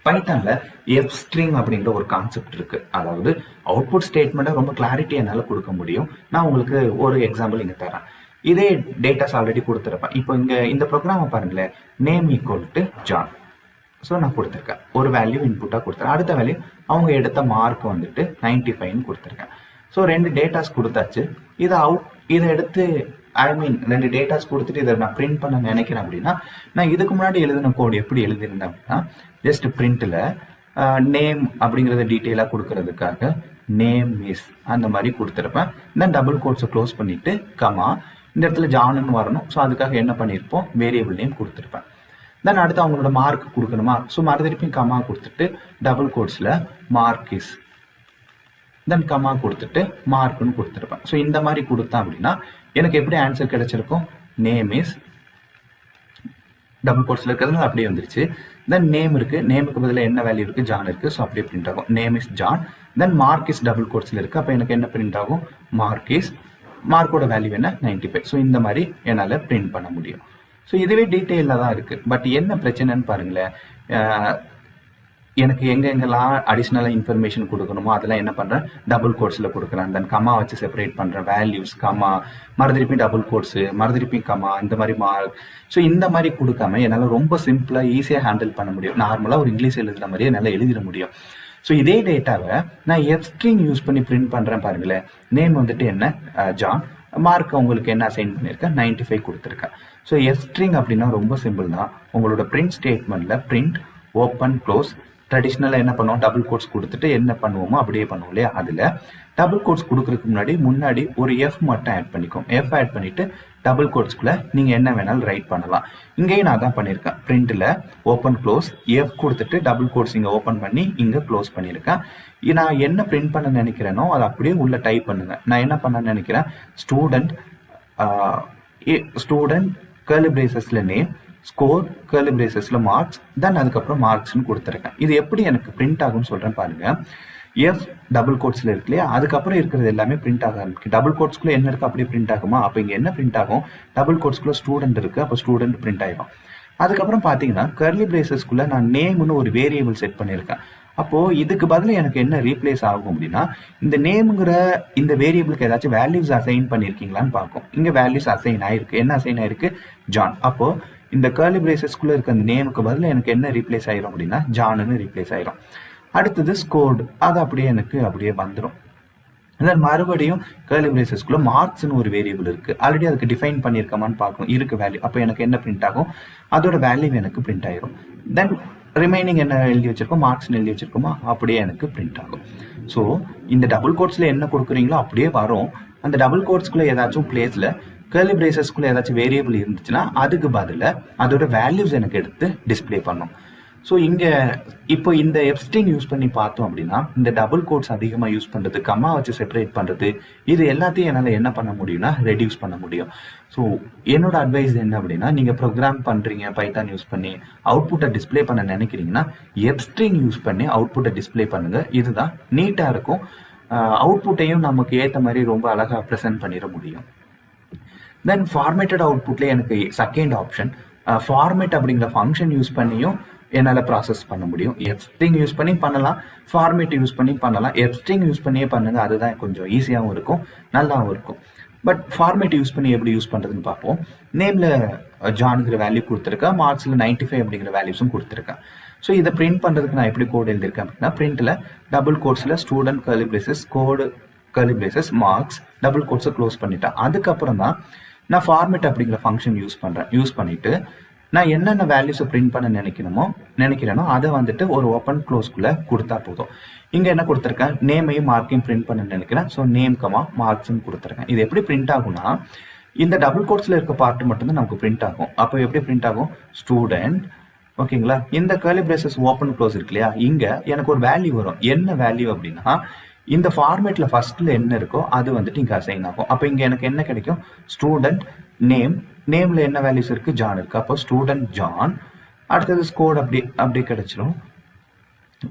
பைத்தான்ல எஃப்ஸ்ட்ரிங் அப்படிங்கிற ஒரு கான்செப்ட் இருக்கு. அதாவது அவுட்புட் ஸ்டேட்மெண்ட்டை ரொம்ப கிளாரிட்டி என்னால் கொடுக்க முடியும். நான் உங்களுக்கு ஒரு எக்ஸாம்பிள் இங்கே தரேன். இதே டேட்டாஸ் ஆல்ரெடி கொடுத்துருப்பேன். இப்போ இங்கே இந்த ப்ரோக்ராமை பாருங்களேன், name equal to John. So நான் கொடுத்துருக்கேன், ஒரு வேல்யூ இன்புட்டாக கொடுத்துருக்கேன். அடுத்த வேல்யூ அவங்க எடுத்த மார்க் வந்துட்டு 95 கொடுத்துருக்கேன். ஸோ 2 டேட்டாஸ் கொடுத்தாச்சு. இதை எடுத்து ரெண்டு டேட்டாஸ் கொடுத்துட்டு இதை நான் பிரிண்ட் பண்ண நினைக்கிறேன் அப்படின்னா நான் இதுக்கு முன்னாடி எழுதின கோடு எப்படி எழுதியிருந்தேன் அப்படின்னா ஜஸ்ட் பிரிண்ட்ல நேம் அப்படிங்கிறத டீட்டெயிலாக கொடுக்கறதுக்காக நேம் இஸ் அந்த மாதிரி கொடுத்துருப்பேன். தென் டபுள் கோட்ஸை க்ளோஸ் பண்ணிட்டு கமா, இந்த இடத்துல ஜானுன்னு வரணும். ஸோ அதுக்காக என்ன பண்ணியிருப்போம், வேரியபிள் நேம் கொடுத்துருப்பேன். தென் அடுத்து அவங்களோட மார்க் கொடுக்கணுமா, ஸோ மறுதிருப்பியும் கமா கொடுத்துட்டு டபுள் கோட்ஸில் மார்க் இஸ், தென் கமா கொடுத்துட்டு மார்க்னு கொடுத்துருப்பேன். ஸோ இந்த மாதிரி கொடுத்தேன் அப்படின்னா எனக்கு எப்படி ஆன்சர் கிடைச்சிருக்கும், நேம் இஸ் டபுள் கோட்ஸில் இருக்கிறதுனால அப்படியே வந்துருச்சு. தென் நேம் இருக்கு, நேமுக்கு பதிலாக என்ன வேல்யூ இருக்கு, ஜான் இருக்கு. ஸோ அப்படியே பிரிண்ட் ஆகும், name is John. Then mark is double கோட்ஸில் இருக்கு, அப்போ எனக்கு என்ன பிரிண்ட் ஆகும், மார்க் இஸ், மார்க்கோட வேல்யூ என்ன 95. ஸோ இந்த மாதிரி என்னால் பிரிண்ட் பண்ண முடியும். ஸோ இதுவே டீட்டெயிலாக தான் இருக்கு. பட் என்ன பிரச்சனைன்னு பாருங்களேன், எனக்கு எங்கெங்கெல்லாம் அடிஷ்னலாக இன்ஃபர்மேஷன் கொடுக்கணுமோ அதெல்லாம் என்ன பண்ணுறேன், டபுள் கோட்ஸில் கொடுக்குறேன். தென் கமா வச்சு செப்பரேட் பண்ணுறேன், வேல்யூஸ் கமா, மறுதிருப்பி டபுள் கோட்ஸு, மறுதிருப்பி கமா, இந்த மாதிரி மார்க். ஸோ இந்த மாதிரி கொடுக்காம என்னால் ரொம்ப சிம்பிளாக ஈஸியாக ஹேண்டில் பண்ண முடியும். நார்மலாக ஒரு இங்கிலீஷ் எழுதுகிற மாதிரியே என்னால் எழுதிட முடியும். ஸோ இதே டேட்டாவை நான் எஃப்ஸ்ட்ரிங் யூஸ் பண்ணி பிரிண்ட் பண்ணுறேன் பாருங்களேன். நேம் வந்துட்டு என்ன, ஜான். மார்க் உங்களுக்கு என்ன அசைன் பண்ணியிருக்கேன், 95 கொடுத்துருக்கேன். ஸோ எஃப்ஸ்ட்ரிங் அப்படின்னா ரொம்ப சிம்பிள் தான். உங்களோட பிரிண்ட் ஸ்டேட்மெண்ட்ல பிரிண்ட், ஓப்பன், க்ளோஸ், ட்ரெடிஷ்னலாக என்ன பண்ணுவோம், டபுள் கோட்ஸ் கொடுத்துட்டு என்ன பண்ணுவோமோ அப்படியே பண்ணுவோம் இல்லையா. அதில் டபுள் கோட்ஸ் கொடுக்கறதுக்கு முன்னாடி ஒரு எஃப் மட்டும் ஆட் பண்ணிக்கும். எஃப் ஆட் பண்ணிட்டு டபுள் கோட்ஸ்குள்ள நீங்கள் என்ன வேணாலும் ரைட் பண்ணலாம். இங்கேயும் நான் தான் பண்ணியிருக்கேன். பிரிண்டில் ஓப்பன் க்ளோஸ் எஃப் கொடுத்துட்டு டபுள் கோட்ஸ் இங்கே ஓப்பன் பண்ணி இங்கே க்ளோஸ் பண்ணியிருக்கேன். நான் என்ன பிரிண்ட் பண்ண நினைக்கிறேனோ அதை அப்படியே உள்ள டைப் பண்ணுங்க. நான் என்ன பண்ண நினைக்கிறேன், ஸ்டூடெண்ட் கர்லி பிரேசஸ்ல நேம், ஸ்கோர் கர்லி பிரேசஸ்ல மார்க்ஸ், தென் அதுக்கப்புறம் மார்க்ஸ்னு கொடுத்துருக்கேன். இது எப்படி எனக்கு பிரிண்ட் ஆகும்னு சொல்றேன் பாருங்க. எஃப் டபுள் கோட்ஸ்ல இருக்கு இல்லையா, அதுக்கப்புறம் இருக்கிறது எல்லாமே பிரிண்ட் ஆக ஆரம்பிக்கு. டபுள் கோட்ஸ்குள்ள என்ன இருக்கு அப்படியே பிரிண்ட் ஆகுமா? அப்போ இங்க என்ன பிரிண்ட் ஆகும், டபுள் கோட்ஸ்குள்ள ஸ்டூடெண்ட் இருக்கு, அப்போ ஸ்டூடெண்ட் பிரிண்ட் ஆயிடும். அதுக்கப்புறம் பாத்தீங்கன்னா கர்லி பிரேசஸ்குள்ள நான் நேம்னு ஒரு வேரியபிள் செட் பண்ணியிருக்கேன். அப்போ இதுக்கு பதில் எனக்கு என்ன ரீப்ளேஸ் ஆகும் அப்படின்னா, இந்த நேம்ங்கிற இந்த வேரியபிளுக்கு ஏதாச்சும் வேல்யூஸ் அசைன் பண்ணிருக்கீங்களான்னு பார்க்கும். இங்க வேல்யூஸ் அசைன் ஆயிருக்கு. என்ன அசைன் ஆயிருக்கு, ஜான். அப்போ இந்த கர்லி பிரேசஸ்குள்ள இருக்க அந்த நேமுக்கு பதில் எனக்கு என்ன ரீப்ளேஸ் ஆயிரும் அப்படின்னா ஜான்னு ரீப்ளேஸ் ஆயிரும். அடுத்தது ஸ்கோர்டு, அது அப்படியே எனக்கு அப்படியே வந்துடும். தென் மறுபடியும் கர்லி பிரேசஸ்குள்ள மார்க்ஸ்னு ஒரு வேரியபிள் இருக்கு. ஆல்ரெடி அதுக்கு டிஃபைன் பண்ணியிருக்கமான்னு பார்க்கணும். இருக்கு வேல்யூ. அப்போ எனக்கு என்ன பிரிண்ட் ஆகும், அதோட வேல்யூ எனக்கு பிரிண்ட் ஆயிரும். தென் ரிமைனிங் என்ன எழுதி வச்சிருக்கோம், மார்க்ஸ்னு எழுதி வச்சிருக்கோமா, அப்படியே எனக்கு பிரிண்ட் ஆகும். ஸோ இந்த டபுள் கோட்ஸ்ல என்ன கொடுக்குறீங்களோ அப்படியே வரும். அந்த டபுள் கோட்ஸ்குள்ள ஏதாச்சும் பிளேஸ்ல கர்லி பிரேசஸ்குள்ள ஏதாச்சும் வேரியபிள் இருந்துச்சுன்னா அதுக்கு பதில அதோட வேல்யூஸ் எனக்கு எடுத்து டிஸ்பிளே பண்ணும். ஸோ இங்கே இப்போ இந்த எஃப்ஸ்ட்ரிங் யூஸ் பண்ணி பார்த்தோம் அப்படின்னா இந்த டபுள் கோட்ஸ் அதிகமாக யூஸ் பண்ணுறது, கம்மா வச்சு செப்பரேட் பண்ணுறது, இது எல்லாத்தையும் என்னால் என்ன பண்ண முடியும்னா ரெடியூஸ் பண்ண முடியும். ஸோ என்னோட அட்வைஸ் என்ன அப்படின்னா, நீங்கள் ப்ரோக்ராம் பண்ணுறீங்க பைத்தான் யூஸ் பண்ணி அவுட்புட்டை டிஸ்பிளே பண்ண நினைக்கிறீங்கன்னா எஃப்ஸ்ட்ரிங் யூஸ் பண்ணி அவுட்புட்டை டிஸ்பிளே பண்ணுங்க. இதுதான் நீட்டாக இருக்கும். அவுட்புட்டையும் நமக்கு ஏற்ற மாதிரி ரொம்ப அழகாக ப்ரெசென்ட் பண்ணிட முடியும். தென் ஃபார்மேட்டட் அவுட்புட்ல எனக்கு செகண்ட் ஆப்ஷன் ஃபார்மேட் அப்படிங்கிற ஃபங்க்ஷன் யூஸ் பண்ணியும் என்னால் ப்ராசஸ் பண்ண முடியும். எஃப்ஸ்ட்ரிங் யூஸ் பண்ணி பண்ணலாம், ஃபார்மேட் யூஸ் பண்ணி பண்ணலாம். எஃப்ஸ்ட்ரிங் யூஸ் பண்ணியே பண்ணுங்க, அதுதான் கொஞ்சம் ஈஸியாகவும் இருக்கும், நல்லாவும் இருக்கும். பட் ஃபார்மேட் யூஸ் பண்ணி எப்படி யூஸ் பண்ணுறதுன்னு பார்ப்போம். நேமில் ஜான்கிற வேல்யூ கொடுத்துருக்கேன், மார்க்ஸில் 95 அப்படிங்கிற வேல்யூஸும் கொடுத்துருக்கேன். ஸோ இதை பிரிண்ட் பண்ணுறதுக்கு நான் எப்படி கோட் எழுதியிருக்கேன் அப்படின்னா, பிரிண்டில் டபுள் கோட்ஸில் student curly braces, code curly braces, marks, double கோட்ஸை க்ளோஸ் பண்ணிட்டேன். அதுக்கப்புறம் தான் நான் ஃபார்மேட் அப்படிங்கிற ஃபங்க்ஷன் யூஸ் பண்ணுறேன். யூஸ் பண்ணிவிட்டு நான் என்னென்ன வேல்யூஸை பிரிண்ட் பண்ண நினைக்கிறேனோ அதை வந்துட்டு ஒரு ஓப்பன் க்ளோஸ்குள்ளே கொடுத்தா போதும். இங்கே என்ன கொடுத்துருக்கேன், நேமையும் மார்க்கையும் பிரிண்ட் பண்ண நினைக்கிறேன். ஸோ நேம் கமா மார்க்ஸ்ன்னு கொடுத்துருக்கேன். இது எப்படி பிரிண்ட் ஆகும்னா, இந்த டபுள் கோட்ஸில் இருக்க பார்ட் மட்டும்தான் நமக்கு பிரிண்ட் ஆகும். அப்போ எப்படி பிரிண்ட் ஆகும், ஸ்டூடெண்ட், ஓகேங்களா. இந்த கர்லி பிரேசஸ் ஓப்பன் க்ளோஸ் இருக்கு இல்லையா, இங்கே எனக்கு ஒரு வேல்யூ வரும். என்ன வேல்யூ அப்படின்னா, இந்த ஃபார்மேட்ல ஃபர்ஸ்ட்ல என்ன இருக்கோ அது வந்துட்டு இங்கே அசைன் ஆகும். அப்போ இங்கே எனக்கு என்ன கிடைக்கும், ஸ்டூடெண்ட் நேம், நேம்ல என்ன வேல்யூஸ் இருக்கு, ஜான் இருக்கு. அப்போ ஸ்டூடெண்ட் ஜான். அடுத்தது ஸ்கோர் அப்படி கிடைச்சிடும்.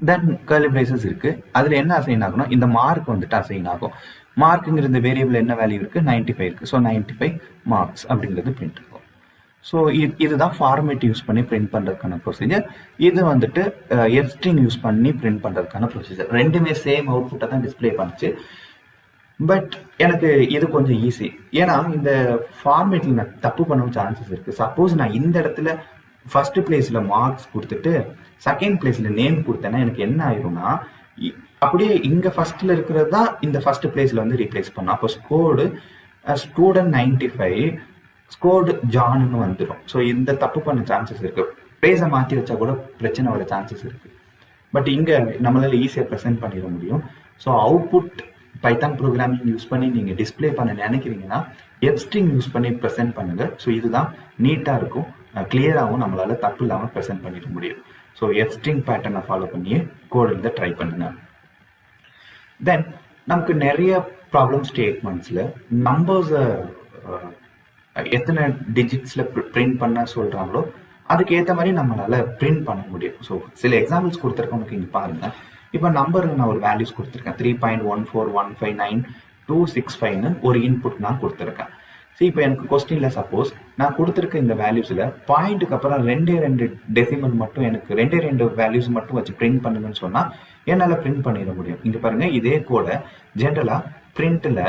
தென் கர்லி பிரேசஸ் இருக்கு, அதுல என்ன அசைன் ஆகணும், இந்த மார்க் வந்துட்டு அசைன் ஆகும். மார்க்குங்கிற இந்த வேரியபிள் என்ன வேல்யூ இருக்கு, 95 இருக்கு. ஸோ 95 மார்க்ஸ் அப்படிங்கிறது பிரிண்ட் ஆகும். ஸோ இதுதான் ஃபார்மேட் யூஸ் பண்ணி பிரிண்ட் பண்ணுறதுக்கான ப்ரொசீஜர். இது வந்துட்டு எஃப்ஸ்ட்ரிங் யூஸ் பண்ணி பிரிண்ட் பண்ணுறதுக்கான ப்ரொசீஜர். ரெண்டுமே சேம் அவுட்புட்டை தான் டிஸ்பிளே பண்ணுச்சு. பட் எனக்கு இது கொஞ்சம் ஈஸி. ஏன்னா இந்த ஃபார்மேட்டில் நான் தப்பு பண்ண சான்சஸ் இருக்குது. சப்போஸ் நான் இந்த இடத்துல ஃபர்ஸ்ட் பிளேஸில் மார்க்ஸ் கொடுத்துட்டு செகண்ட் பிளேஸில் நேம் கொடுத்தேன்னா எனக்கு என்ன ஆயிரும்னா, அப்படியே இங்கே ஃபர்ஸ்ட்ல இருக்கிறது தான் இந்த ஃபர்ஸ்ட் பிளேஸில் வந்து ரீப்ளேஸ் பண்ணோம். அப்போ ஸ்கோர்டு ஸ்டூடெண்ட் 95 ஸ்கோர்டு ஜான்னு வந்துடும். ஸோ இந்த தப்பு பண்ண சான்சஸ் இருக்கு. பிளேஸை மாற்றி வச்சா கூட பிரச்சனை வர சான்சஸ் இருக்கு. பட் இங்கே நம்மளால ஈஸியாக ப்ரெசென்ட் பண்ணிட முடியும். So output Python programming use பண்ணி நீங்கள் டிஸ்பிளே பண்ண நினைக்கிறீங்கன்னா எஃப்ஸ்ட்ரிங் யூஸ் பண்ணி ப்ரெசென்ட் பண்ணுங்க. ஸோ இதுதான் நீட்டாக இருக்கும், கிளியராகவும் நம்மளால தப்பு இல்லாமல் ப்ரெசென்ட் பண்ணிட முடியும். ஸோ எஃப்ஸ்ட்ரிங் பேட்டர்னை ஃபாலோ பண்ணியே கோட் எழுத ட்ரை பண்ணுங்க. தென் நமக்கு நிறைய ப்ராப்ளம் ஸ்டேட்மெண்ட்ஸில் நம்பர்ஸை எத்தனை டிஜிட்ஸில் பிரிண்ட் பண்ண சொல்கிறாங்களோ அதுக்கு ஏற்ற மாதிரி நம்மளால பிரிண்ட் பண்ண முடியும். ஸோ சில எக்ஸாம்பிள்ஸ் கொடுத்துருக்கவனுக்கு இங்கே பாருங்க. இப்போ நம்பர் நான் ஒரு வேல்யூஸ் கொடுத்துருக்கேன், 3.14159.265 ஒரு இன்புட் நான் கொடுத்துருக்கேன். சரி, இப்போ எனக்கு கொஸ்டின்ல சப்போஸ் நான் கொடுத்துருக்க இந்த வேல்யூஸில் பாயிண்ட்டுக்கு அப்புறம் 2 டெசிமல் மட்டும் எனக்கு 2 வேல்யூஸ் மட்டும் வச்சு பிரிண்ட் பண்ணுங்கன்னு சொன்னால் என்னால் பிரிண்ட் பண்ணிட முடியும். இங்கே பாருங்க, இதே கூட ஜென்ரலாக பிரிண்ட்டில்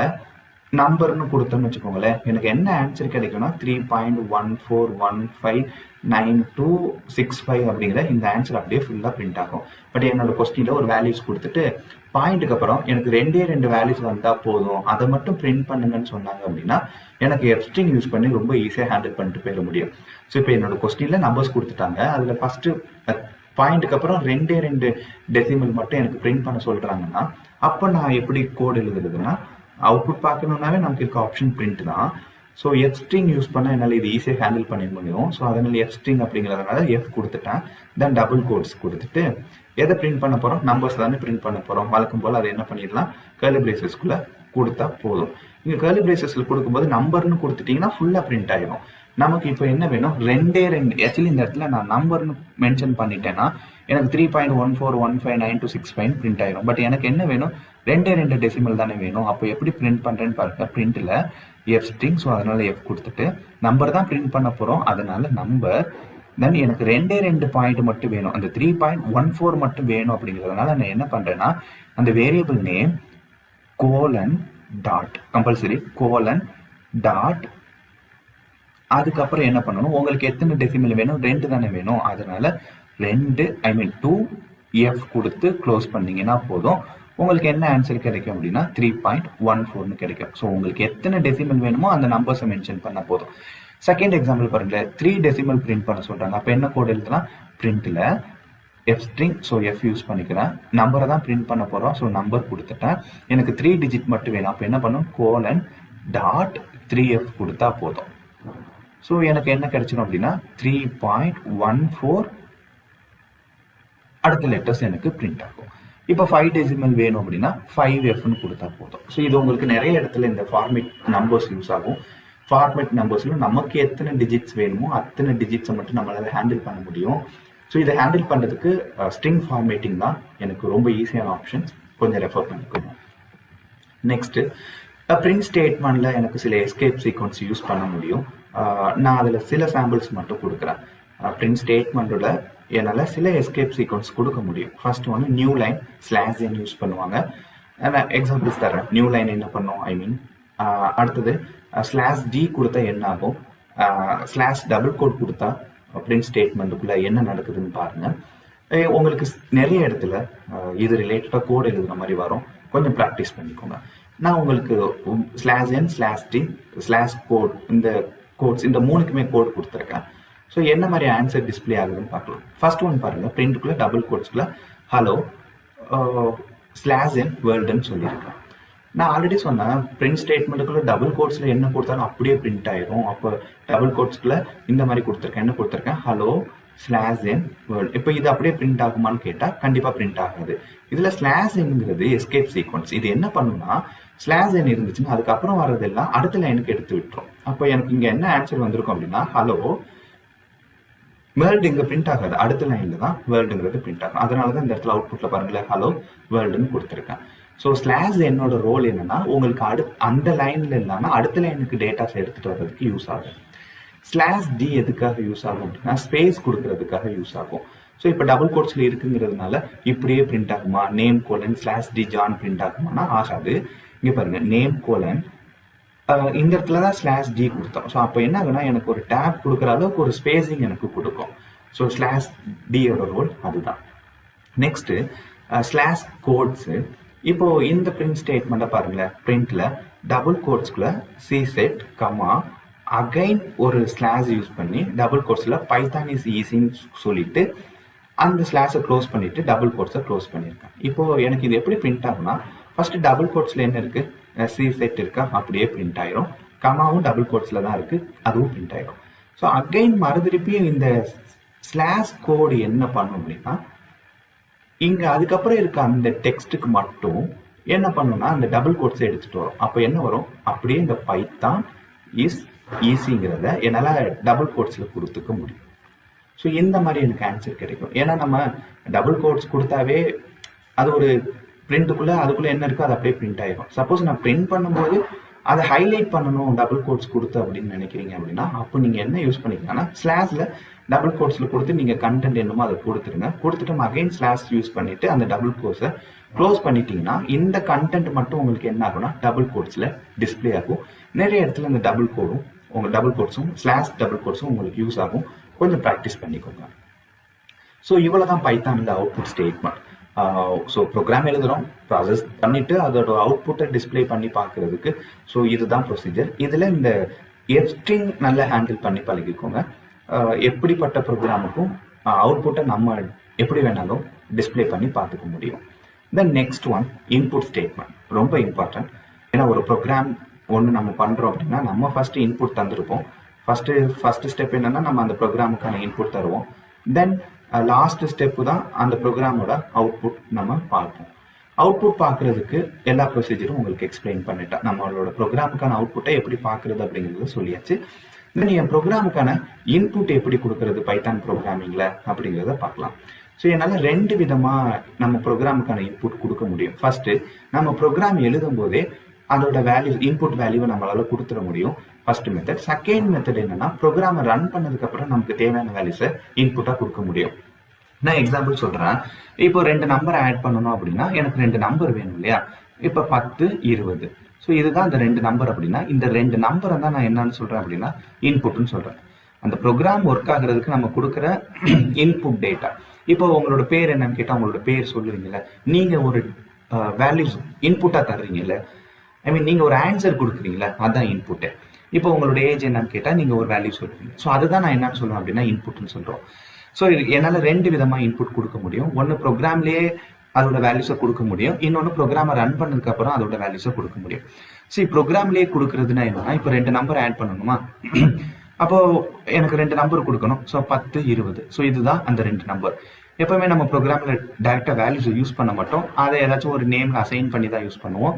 நம்பர்னு கொடுத்தோம்னு வச்சுக்கோங்களேன், எனக்கு என்ன ஆன்சர் கிடைக்கும்னா 3.14159265 அப்படிங்கிற இந்த ஆன்சர் அப்படியே ஃபுல்லாக பிரிண்ட் ஆகும். பட் என்னோட கொஸ்டினில் ஒரு வேல்யூஸ் கொடுத்துட்டு பாயிண்ட்டுக்கு அப்புறம் எனக்கு 2 வேல்யூஸ் வந்தால் போதும், அதை மட்டும் பிரிண்ட் பண்ணுங்கன்னு சொன்னாங்க அப்படின்னா எனக்கு எஃப்ஸ்ட்ரிங் யூஸ் பண்ணி ரொம்ப ஈஸியாக ஹேண்டில் பண்ணிட்டு போயிட முடியும். ஸோ இப்போ என்னோட கொஸ்டினில் நம்பர்ஸ் கொடுத்துட்டாங்க, அதில் ஃபர்ஸ்ட் பாயிண்ட்டுக்கு அப்புறம் 2 டெசிமல் மட்டும் எனக்கு பிரிண்ட் பண்ண சொல்கிறாங்கன்னா அப்போ நான் எப்படி கோட் எழுதுறதுன்னா, அவுட்புட் பார்க்கணுன்னாவே நமக்கு இருக்க ஆப்ஷன் பிரிண்ட் தான். ஸோ எஃப் ஸ்ட்ரிங் யூஸ் பண்ணால் என்னால் இது ஈஸியாக ஹேண்டில் பண்ண முடியும். ஸோ அதனால் எஃப் ஸ்ட்ரிங் அப்படிங்கிறதுனால எஃப் கொடுத்துட்டேன். தென் டபுள் கோட்ஸ் கொடுத்துட்டு எதை பிரிண்ட் பண்ண போகிறோம்? நம்பர்ஸ் தானே பிரிண்ட் பண்ண போகிறோம். வழக்கம் போல் அதை என்ன பண்ணிடலாம், கர்லி பிரேசஸ்க்குள்ளே கொடுத்தா போதும். இங்கே கர்லி பிரேசஸில் கொடுக்கும்போது நம்பர்னு கொடுத்துட்டிங்கன்னா ஃபுல்லாக பிரிண்ட் ஆகிடும். நமக்கு இப்போ என்ன வேணும், ரெண்டு ஆக்சுவலி இந்த இடத்துல நான் நம்பர்னு மென்ஷன் பண்ணிட்டேன்னா எனக்கு 3.1415926 பிரிண்ட் ஆயிரும். பட் எனக்கு என்ன வேணும், ரெண்டு டெசிமல் தானே வேணும். அப்போ எப்படி பிரிண்ட் பண்ணுறேன்னு பாருங்க. பிரிண்ட்டில் எஃப் ஸ்ட்ரிங், ஸோ அதனால எஃப் கொடுத்துட்டு நம்பர் தான் பிரிண்ட் பண்ண போகிறோம், அதனால நம்பர். தென் எனக்கு ரெண்டு பாயிண்ட் மட்டும் வேணும், அந்த 3.14 மட்டும் வேணும். அப்படிங்கிறதுனால நான் என்ன பண்ணுறேன்னா அந்த variable name colon dot, compulsory colon dot, அதுக்கப்புறம் என்ன பண்ணணும், உங்களுக்கு எத்தனை டெசிமல் வேணும், 2 தானே வேணும், அதனால 2 கொடுத்து க்ளோஸ் பண்ணீங்கன்னா போதும். உங்களுக்கு என்ன ஆன்சர் கிடைக்கும் அப்படின்னா 3.14 கிடைக்கும். ஸோ உங்களுக்கு எத்தனை டெசிமல் வேணுமோ அந்த நம்பர்ஸை மென்ஷன் பண்ண போதும். செகண்ட் எக்ஸாம்பிள் பாருங்களேன், 3 டெசிமல் பிரிண்ட் பண்ண சொல்றாங்க. அப்போ என்ன கோட் எழுதலாம், பிரிண்ட்ல F string, so F use பண்ணிக்கிறேன், நம்பரை தான் பிரிண்ட் பண்ண போறோம். ஸோ நம்பர் கொடுத்துட்டேன், எனக்கு 3 டிஜிட் மட்டும் வேணும். அப்போ என்ன பண்ணும், கோலன் டாட் 3f கொடுத்தா போதும். ஸோ எனக்கு என்ன கிடைச்சிடும் அப்படின்னா 3.14 அடுத்த லெட்டர்ஸ் எனக்கு பிரிண்ட் ஆகும். இப்போ 5 டெசிமல் வேணும் அப்படின்னா 5fன்னு கொடுத்தா போதும். ஸோ இது உங்களுக்கு நிறைய இடத்துல இந்த ஃபார்மேட் நம்பர்ஸ் யூஸ் ஆகும். ஃபார்மேட் நம்பர்ஸ்ல நமக்கு எத்தனை டிஜிட்ஸ் வேணுமோ அத்தனை டிஜிட்ஸை மட்டும் நம்மளால ஹேண்டில் பண்ண முடியும். ஸோ இதை ஹேண்டில் பண்ணுறதுக்கு ஸ்ட்ரிங் ஃபார்மேட்டிங் தான் எனக்கு ரொம்ப ஈஸியான ஆப்ஷன்ஸ், கொஞ்சம் ரெஃபர் பண்ணிக்கோங்க. நெக்ஸ்ட், பிரிண்ட் ஸ்டேட்மெண்ட்ல எனக்கு சில எஸ்கேப் சீக்வன்ஸ் யூஸ் பண்ண முடியும். நான் அதில் சில சாம்பிள்ஸ் மட்டும் கொடுக்குறேன். பிரிண்ட் ஸ்டேட்மெண்ட்டோட என்னால் சில எஸ்கேப் சீக்வன்ஸ் கொடுக்க முடியும். ஃபர்ஸ்ட் ஒன்று நியூ லைன் /n யூஸ் பண்ணுவாங்க. நான் எக்ஸாம்பிள்ஸ் தரேன். நியூ லைன் என்ன பண்ணும், அடுத்தது /d கொடுத்தா என்ன ஆகும், /டபுள் கோட் கொடுத்தா பிரிண்ட் ஸ்டேட்மெண்ட்டுக்குள்ள என்ன நடக்குதுன்னு பாருங்க. உங்களுக்கு நிறைய இடத்துல இது ரிலேட்டடாக கோட் எழுதுற மாதிரி வரும், கொஞ்சம் ப்ராக்டிஸ் பண்ணிக்கோங்க. நான் உங்களுக்கு /n /d /code இந்த கோட்ஸ் இந்த 3க்குமே கோட் கொடுத்துருக்கேன். ஸோ என்ன மாதிரி ஆன்சர் டிஸ்பிளே ஆகுதுன்னு பார்க்கலாம். ஃபர்ஸ்ட் ஒன் பாருங்க, பிரிண்ட்டுக்குள்ள டபுள் கோட்ஸ்க்குள்ள ஹலோ /n வேர்ல்டுன்னு சொல்லியிருக்கேன். நான் ஆல்ரெடி சொன்னேன், பிரிண்ட் ஸ்டேட்மெண்ட்டுக்குள்ள டபுள் கோட்ஸ்ல என்ன கொடுத்தாலும் அப்படியே பிரிண்ட் ஆயிரும். அப்போ டபுள் கோட்ஸ்க்குள்ள இந்த மாதிரி கொடுத்துருக்கேன், என்ன கொடுத்துருக்கேன், ஹலோ /n வேர்ல்டு. இப்போ இது அப்படியே பிரிண்ட் ஆகுமான்னு கேட்டால் கண்டிப்பாக பிரிண்ட் ஆகாது. இதில் /nங்கிறது எஸ்கேப் சீக்வன்ஸ். இது என்ன பண்ணுன்னா /n இருந்துச்சுன்னா அதுக்கப்புறம் வர்றதெல்லாம் அடுத்த லைனுக்கு எடுத்து விட்டுரும். அப்போ எனக்கு இங்கே என்ன ஆன்சர் வந்திருக்கும் அப்படின்னா ஹலோ வேர்ல்டு இங்கே பிரிண்ட் ஆகாது, அடுத்த லைனில் தான் வேர்ல்டுங்கிறது பிரிண்ட் ஆகும். அதனால தான் இந்த இடத்துல அவுட்புட்டில் பாருங்களேன் ஹலோ வேர்ல்டுன்னு கொடுத்துருக்கேன். ஸோ /nோட ரோல் என்னன்னா உங்களுக்கு அந்த லைனில் இல்லாமல் அடுத்த லைனுக்கு டேட்டாஸ் எடுத்துகிட்டு வர்றதுக்கு யூஸ் ஆகும். /d எதுக்காக யூஸ் ஆகும் அப்படின்னா ஸ்பேஸ் கொடுக்கறதுக்காக யூஸ் ஆகும். ஸோ இப்போ டபுள் கோட்ஸில் இருக்குங்கிறதுனால இப்படியே பிரிண்ட் ஆகுமா, name colon /d John print ஆகுமானா ஆகாது. இங்கே பாருங்க நேம் கோலன், இந்த இடத்துல தான் /d கொடுத்தோம். ஸோ அப்போ என்ன ஆகுனா எனக்கு ஒரு டேப் கொடுக்குற அளவுக்கு ஒரு ஸ்பேசிங் எனக்கு கொடுக்கும். ஸோ /d-யோட ரோல் அதுதான். Next /coats. இப்போ இந்த பிரிண்ட் ஸ்டேட்மெண்ட்டை பாருங்களேன், பிரிண்ட்ல டபுள் கோட்ஸ்குள்ள cset கமா அகைன் ஒரு /யூஸ் பண்ணி டபுள் கோட்ஸ்ல பைத்தான் இஸ் ஈஸின்னு சொல்லிட்டு அந்த /ஐ க்ளோஸ் பண்ணிட்டு டபுள் கோட்ஸை க்ளோஸ் பண்ணியிருக்கேன். இப்போ எனக்கு இது எப்படி பிரிண்ட் ஆகுனா, ஃபர்ஸ்ட் டபுள் கோட்ஸ்ல என்ன இருக்கு, cset இருக்கா, அப்படியே பிரிண்ட் ஆயிரும். கமாவும் டபுள் கோட்ஸ்ல தான் இருக்கு, அதுவும் பிரிண்ட் ஆயிரும். ஸோ அகைன் மறுதிருப்பியும் இந்த கோடு என்ன பண்ணும் அப்படின்னா இங்க அதுக்கப்புறம் இருக்க அந்த டெக்ஸ்ட்டுக்கு மட்டும் என்ன பண்ணுன்னா அந்த டபுள் கோட்ஸை எடுத்துட்டு வரும். அப்போ என்ன வரும், அப்படியே இந்த பைத்தான் இஸ் ஈஸிங்கிறத என்னால் டபுள் கோட்ஸில் கொடுத்துக்க முடியும். ஸோ இந்த மாதிரி எனக்கு ஆன்சர் கிடைக்கும். ஏன்னா நம்ம டபுள் கோட்ஸ் கொடுத்தாவே அது ஒரு பிரிண்ட்டுக்குள்ளே அதுக்குள்ளே என்ன இருக்கோ அது அப்படியே பிரிண்ட் ஆகிடும். சப்போஸ் நான் பிரிண்ட் பண்ணும்போது அதை ஹைலைட் பண்ணணும் டபுள் கோட்ஸ் கொடுத்து அப்படின்னு நினைக்கிறீங்க அப்படின்னா அப்போ நீங்கள் என்ன யூஸ் பண்ணிக்கலாம்னா /ல டபுள் கோட்ஸில் கொடுத்து நீங்கள் கண்டென்ட் என்னமோ அதை கொடுத்துருங்க. கொடுத்துட்டு அகைன் / யூஸ் பண்ணிட்டு அந்த டபுள் கோட்ஸை க்ளோஸ் பண்ணிட்டீங்கன்னா இந்த கண்டென்ட் மட்டும் உங்களுக்கு என்ன ஆகும்னா டபுள் கோட்ஸில் டிஸ்பிளே ஆகும். நிறைய இடத்துல இந்த டபுள் கோட்ஸும் டபுள் கோட்ஸும் உங்களுக்கு யூஸ் ஆகும். கொஞ்சம் ப்ராக்டிஸ் பண்ணிக்கோங்க. ஸோ இவ்வளோ தான் பைத்தானில் அவுட்புட் ஸ்டேட்மெண்ட். ஸோ ப்ரோக்ராம் எழுதுகிறோம், ப்ராசஸ் பண்ணிவிட்டு அதோட அவுட்புட்டை டிஸ்பிளே பண்ணி பார்க்குறதுக்கு. ஸோ இதுதான் ப்ரொசீஜர். இதில் இந்த ஸ்ட்ரிங் நல்லா ஹேண்டில் பண்ணி பழகிக்கோங்க. எப்படிப்பட்ட ப்ரோக்ராமுக்கும் அவுட்புட்டை நம்ம எப்படி வேணாலும் டிஸ்பிளே பண்ணி பார்த்துக்க முடியும். Then next one input statement, ரொம்ப இம்பார்ட்டன்ட். ஏன்னா ஒரு ப்ரோக்ராம் ஒன்று நம்ம பண்ணுறோம் அப்படின்னா நம்ம ஃபர்ஸ்ட் இன்புட் தந்திருப்போம். ஃபர்ஸ்ட் ஸ்டெப் என்னன்னா நம்ம அந்த ப்ரோக்ராமுக்கான இன்புட் தருவோம். தென் லாஸ்ட் ஸ்டெப்பு தான் அந்த ப்ரோக்ராமோட அவுட்புட் நம்ம பார்ப்போம். அவுட்புட் பார்க்கறதுக்கு எல்லா ப்ரொசீஜரும் உங்களுக்கு எக்ஸ்பிளைன் பண்ணிட்டேன். நம்மளோட ப்ரோக்ராமுக்கான அவுட்புட்டை எப்படி பார்க்கறது அப்படிங்கிறத சொல்லியாச்சு. தென் என் ப்ரோக்ராமுக்கான இன்புட் எப்படி கொடுக்கறது பைத்தான் ப்ரோக்ராமிங்ல அப்படிங்கிறத பார்க்கலாம். ஸோ என்னால் 2 விதமாக நம்ம ப்ரோக்ராமுக்கான இன்புட் கொடுக்க முடியும். ஃபர்ஸ்ட் நம்ம ப்ரோக்ராம் எழுதும் போதே அதோட வேல்யூ இன்புட் வேல்யூவை நம்மளால கொடுத்துட முடியும். First method. செகண்ட் மெத்தட் என்னன்னா ப்ரோக்ராமை ரன் பண்ணதுக்கு அப்புறம் நமக்கு தேவையான வேல்யூஸை இன்புட்டா கொடுக்க முடியும். நான் எக்ஸாம்பிள் சொல்றேன். இப்போ 2 நம்பர் ஆட் பண்ணணும் அப்படின்னா எனக்கு 2 நம்பர் வேணும் இல்லையா? இப்போ 10, 20. ஸோ இதுதான் இந்த 2 நம்பர் அப்படின்னா இந்த 2 நம்பரை தான் நான் என்னன்னு சொல்றேன் அப்படின்னா இன்புட்னு சொல்றேன். அந்த ப்ரோக்ராம் ஒர்க் ஆகுறதுக்கு நம்ம கொடுக்குற இன்புட் டேட்டா. இப்போ உங்களோட பேர் என்னன்னு கேட்டால் உங்களோட பேர் சொல்லுவீங்கல்ல, நீங்க ஒரு வேல்யூஸ் இன்புட்டா தர்றீங்கல்ல, ஐ மீன் நீங்க ஒரு ஆன்சர் கொடுக்குறீங்களா, அதான் இன்புட்டு. இப்போ உங்களோட ஏஜ் என்னன்னு கேட்டால் நீங்க ஒரு வேல்யூ சொல்லுவீங்க. ஸோ அதுதான் நான் என்னன்னு சொல்லுவேன் அப்படின்னா இன்புட்னு சொல்றோம். ஸோ என்னால் 2 விதமாக இன்புட் கொடுக்க முடியும். ஒன்று ப்ரோக்ராம்லேயே அதோட வேல்யூஸை கொடுக்க முடியும், இன்னொன்று ப்ரோக்ராமை ரன் பண்ணதுக்கு அப்புறம் அதோட வேல்யூஸை கொடுக்க முடியும். சரி, ப்ரோக்ராம்லேயே கொடுக்கறதுனா என்னன்னா இப்போ 2 நம்பர் ஆட் பண்ணணுமா, அப்போ எனக்கு 2 நம்பர் கொடுக்கணும். ஸோ 10, 20. ஸோ இதுதான் அந்த 2 நம்பர். எப்பவுமே நம்ம ப்ரோக்ராமில் டைரெக்டாக வேல்யூஸ் யூஸ் பண்ண மாட்டோம், அதை ஏதாச்சும் ஒரு நேமில் அசைன் பண்ணி தான் யூஸ் பண்ணுவோம்.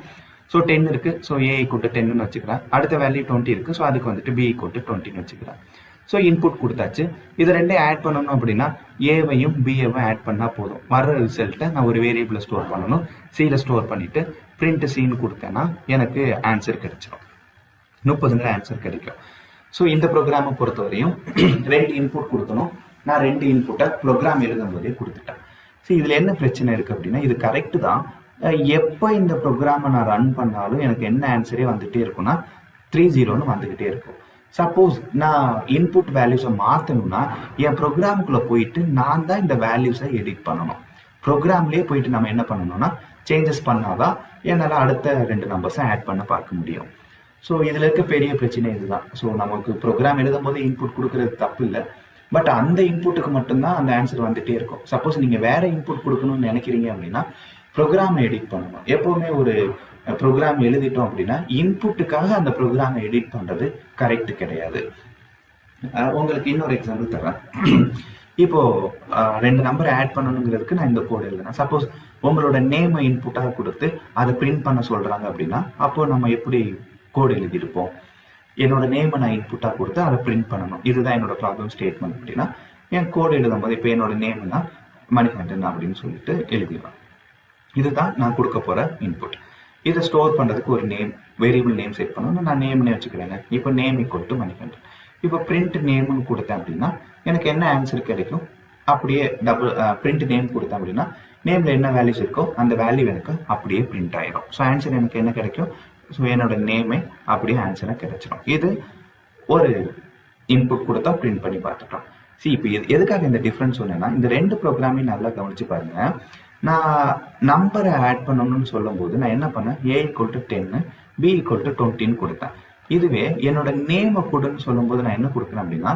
ஸோ 10 இருக்கு, ஸோ A = 10ன்னு வச்சுக்கிறேன். அடுத்த வேல்யூ 20 இருக்கு, ஸோ அதுக்கு வந்துட்டு B = 20ன்னு வச்சுக்கிறேன். ஸோ இன்புட் கொடுத்தாச்சு. இது 2 ஆட் பண்ணணும் அப்படின்னா ஏவையும் பிஏவும் ஆட் பண்ணால் போதும். வர்ற ரிசல்ட்டை நான் ஒரு வேரியபிளை ஸ்டோர் பண்ணணும். சியில் ஸ்டோர் பண்ணிட்டு பிரிண்ட் சின்னு கொடுத்தேன்னா எனக்கு ஆன்சர் கிடைச்சிடும். 30ங்கிற ஆன்சர் கிடைக்கும். ஸோ இந்த ப்ரோக்ராமை பொறுத்தவரையும் 2 இன்புட் கொடுக்கணும். நான் 2 இன்புட்டை ப்ரோக்ராம் எழுதும் போதே கொடுத்துட்டேன். ஸோ இதில் என்ன பிரச்சனை இருக்குது அப்படின்னா இது கரெக்டு தான். எப்போ இந்த ப்ரோக்ராமை நான் ரன் பண்ணாலும் எனக்கு என்ன ஆன்சரே வந்துகிட்டே இருக்குன்னா 30ன்னு வந்துக்கிட்டே இருக்கும். சப்போஸ் நான் இன்புட் வேல்யூஸை மாற்றணும்னா என் ப்ரோக்ராமுக்குள்ளே போயிட்டு நான் தான் இந்த வேல்யூஸை எடிட் பண்ணணும். ப்ரோக்ராம்லேயே போயிட்டு நம்ம என்ன பண்ணணும்னா சேஞ்சஸ் பண்ணாதான் என்னால் அடுத்த 2 நம்பர்ஸை ஆட் பண்ண பார்க்க முடியும். ஸோ இதில் இருக்க பெரிய பிரச்சனை இதுதான். ஸோ நமக்கு ப்ரோக்ராம் எழுதும் போது இன்புட் கொடுக்கறது தப்பு இல்லை, பட் அந்த இன்புட்டுக்கு மட்டும்தான் அந்த ஆன்சர் வந்துட்டே இருக்கும். சப்போஸ் நீங்கள் வேற இன்புட் கொடுக்கணும்னு நினைக்கிறீங்க அப்படின்னா ப்ரோக்ராமை எடிட் பண்ணணும். எப்போவுமே ஒரு ப்ரோக்ராம் எழுதிட்டோம் அப்படின்னா இன்புட்டுக்காக அந்த ப்ரோக்ராமை எடிட் பண்ணுறது கரெக்ட் கிடையாது. உங்களுக்கு இன்னொரு எக்ஸாம்பிள் தரேன். இப்போ 2 நம்பர் ஆட் பண்ணணுங்கிறதுக்கு நான் இந்த கோட் எழுதுறேன். சப்போஸ் உங்களோட நேமை இன்புட்டாக கொடுத்து அதை பிரிண்ட் பண்ண சொல்றாங்க அப்படின்னா அப்போ நம்ம எப்படி கோட் எழுதியிருப்போம்? என்னோட நேமை நான் இன்புட்டாக கொடுத்து அதை பிரிண்ட் பண்ணணும். இதுதான் என்னோட ப்ராப்ளம் ஸ்டேட்மெண்ட் அப்படின்னா என் கோட் எழுதும் போது இப்போ என்னோட நேம்னா மணிகண்டன் அப்படின்னு சொல்லிட்டு எழுதிடுவேன். இதுதான் நான் கொடுக்க போற இன்புட். இதை ஸ்டோர் பண்றதுக்கு ஒரு நேம் வேரியபிள் நேம் செட் பண்ணணும். நான் நேம்னே வச்சுக்கிறேங்க. இப்போ நேம் = மணிகண்டன். இப்போ பிரிண்ட் நேம்னு கொடுத்தேன் அப்படின்னா எனக்கு என்ன ஆன்சர் கிடைக்கும்? அப்படியே பிரிண்ட் நேம் கொடுத்தேன் அப்படின்னா நேம்ல என்ன வேல்யூஸ் இருக்கோ அந்த வேல்யூ எனக்கு அப்படியே பிரிண்ட் ஆயிரும். ஸோ ஆன்சர் எனக்கு என்ன கிடைக்கும்? ஸோ என்னோட நேமே அப்படியே ஆன்சராக கிடைச்சிடும். இது ஒரு இன்புட் கொடுத்தா பிரிண்ட் பண்ணி பார்த்துட்டோம். இப்போ எதுக்காக இந்த டிஃப்ரென்ஸ் சொன்னேன்னா இந்த 2 ப்ரோக்ராமையும் நல்லா கவனிச்சு பாருங்க. நான் நம்பரை ஆட் பண்ணணும்னு சொல்லும் போது நான் என்ன பண்ணேன்? A = 10, B = 20ன்னு கொடுத்தேன். இதுவே என்னோட நேமை கொடுன்னு சொல்லும் போது நான் என்ன கொடுக்குறேன் அப்படின்னா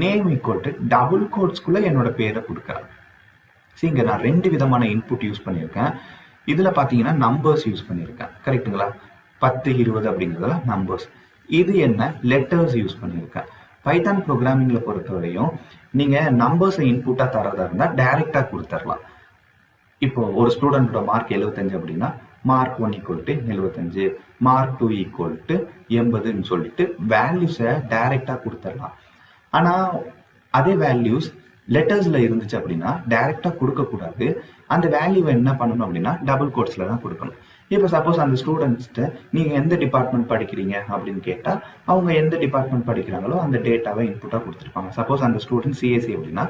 நேம் = டபுள் கோட்ஸ்குள்ள என்னோட பேரை கொடுக்குறேன். இங்க நான் 2 விதமான இன்புட் யூஸ் பண்ணியிருக்கேன். இதுல பாத்தீங்கன்னா நம்பர்ஸ் யூஸ் பண்ணியிருக்கேன். கரெக்டுங்களா? 10, 20 அப்படிங்கிறதெல்லாம் நம்பர்ஸ். இது என்ன? லெட்டர்ஸ் யூஸ் பண்ணியிருக்கேன். பைத்தான் ப்ரோக்ராமிங்ல பொறுத்தவரையும் நீங்க நம்பர்ஸை இன்புட்டா தரதா இருந்தா டைரக்டா கொடுத்துடலாம். இப்போ ஒரு ஸ்டூடெண்டோட மார்க் 75 அப்படின்னா மார்க் 1 = 75, மார்க் 2 = 80ன்னு சொல்லிட்டு வேல்யூஸை டைரக்டா கொடுத்துடலாம். ஆனா அதே வேல்யூஸ் லெட்டர்ஸ்ல இருந்துச்சு அப்படின்னா டைரக்டா கொடுக்கக்கூடாது. அந்த வேல்யூவை என்ன பண்ணணும் அப்படின்னா டபுள் கோட்ஸ்ல தான் கொடுக்கணும். இப்போ சப்போஸ் அந்த ஸ்டூடெண்ட்ஸ்ட்டு நீங்க எந்த டிபார்ட்மெண்ட் படிக்கிறீங்க அப்படின்னு கேட்டா அவங்க எந்த டிபார்ட்மெண்ட் படிக்கிறாங்களோ அந்த டேட்டாவை இன்புட்டா கொடுத்துருப்பாங்க. சப்போஸ் அந்த ஸ்டூடெண்ட் சிஎஸ்சி அப்படின்னா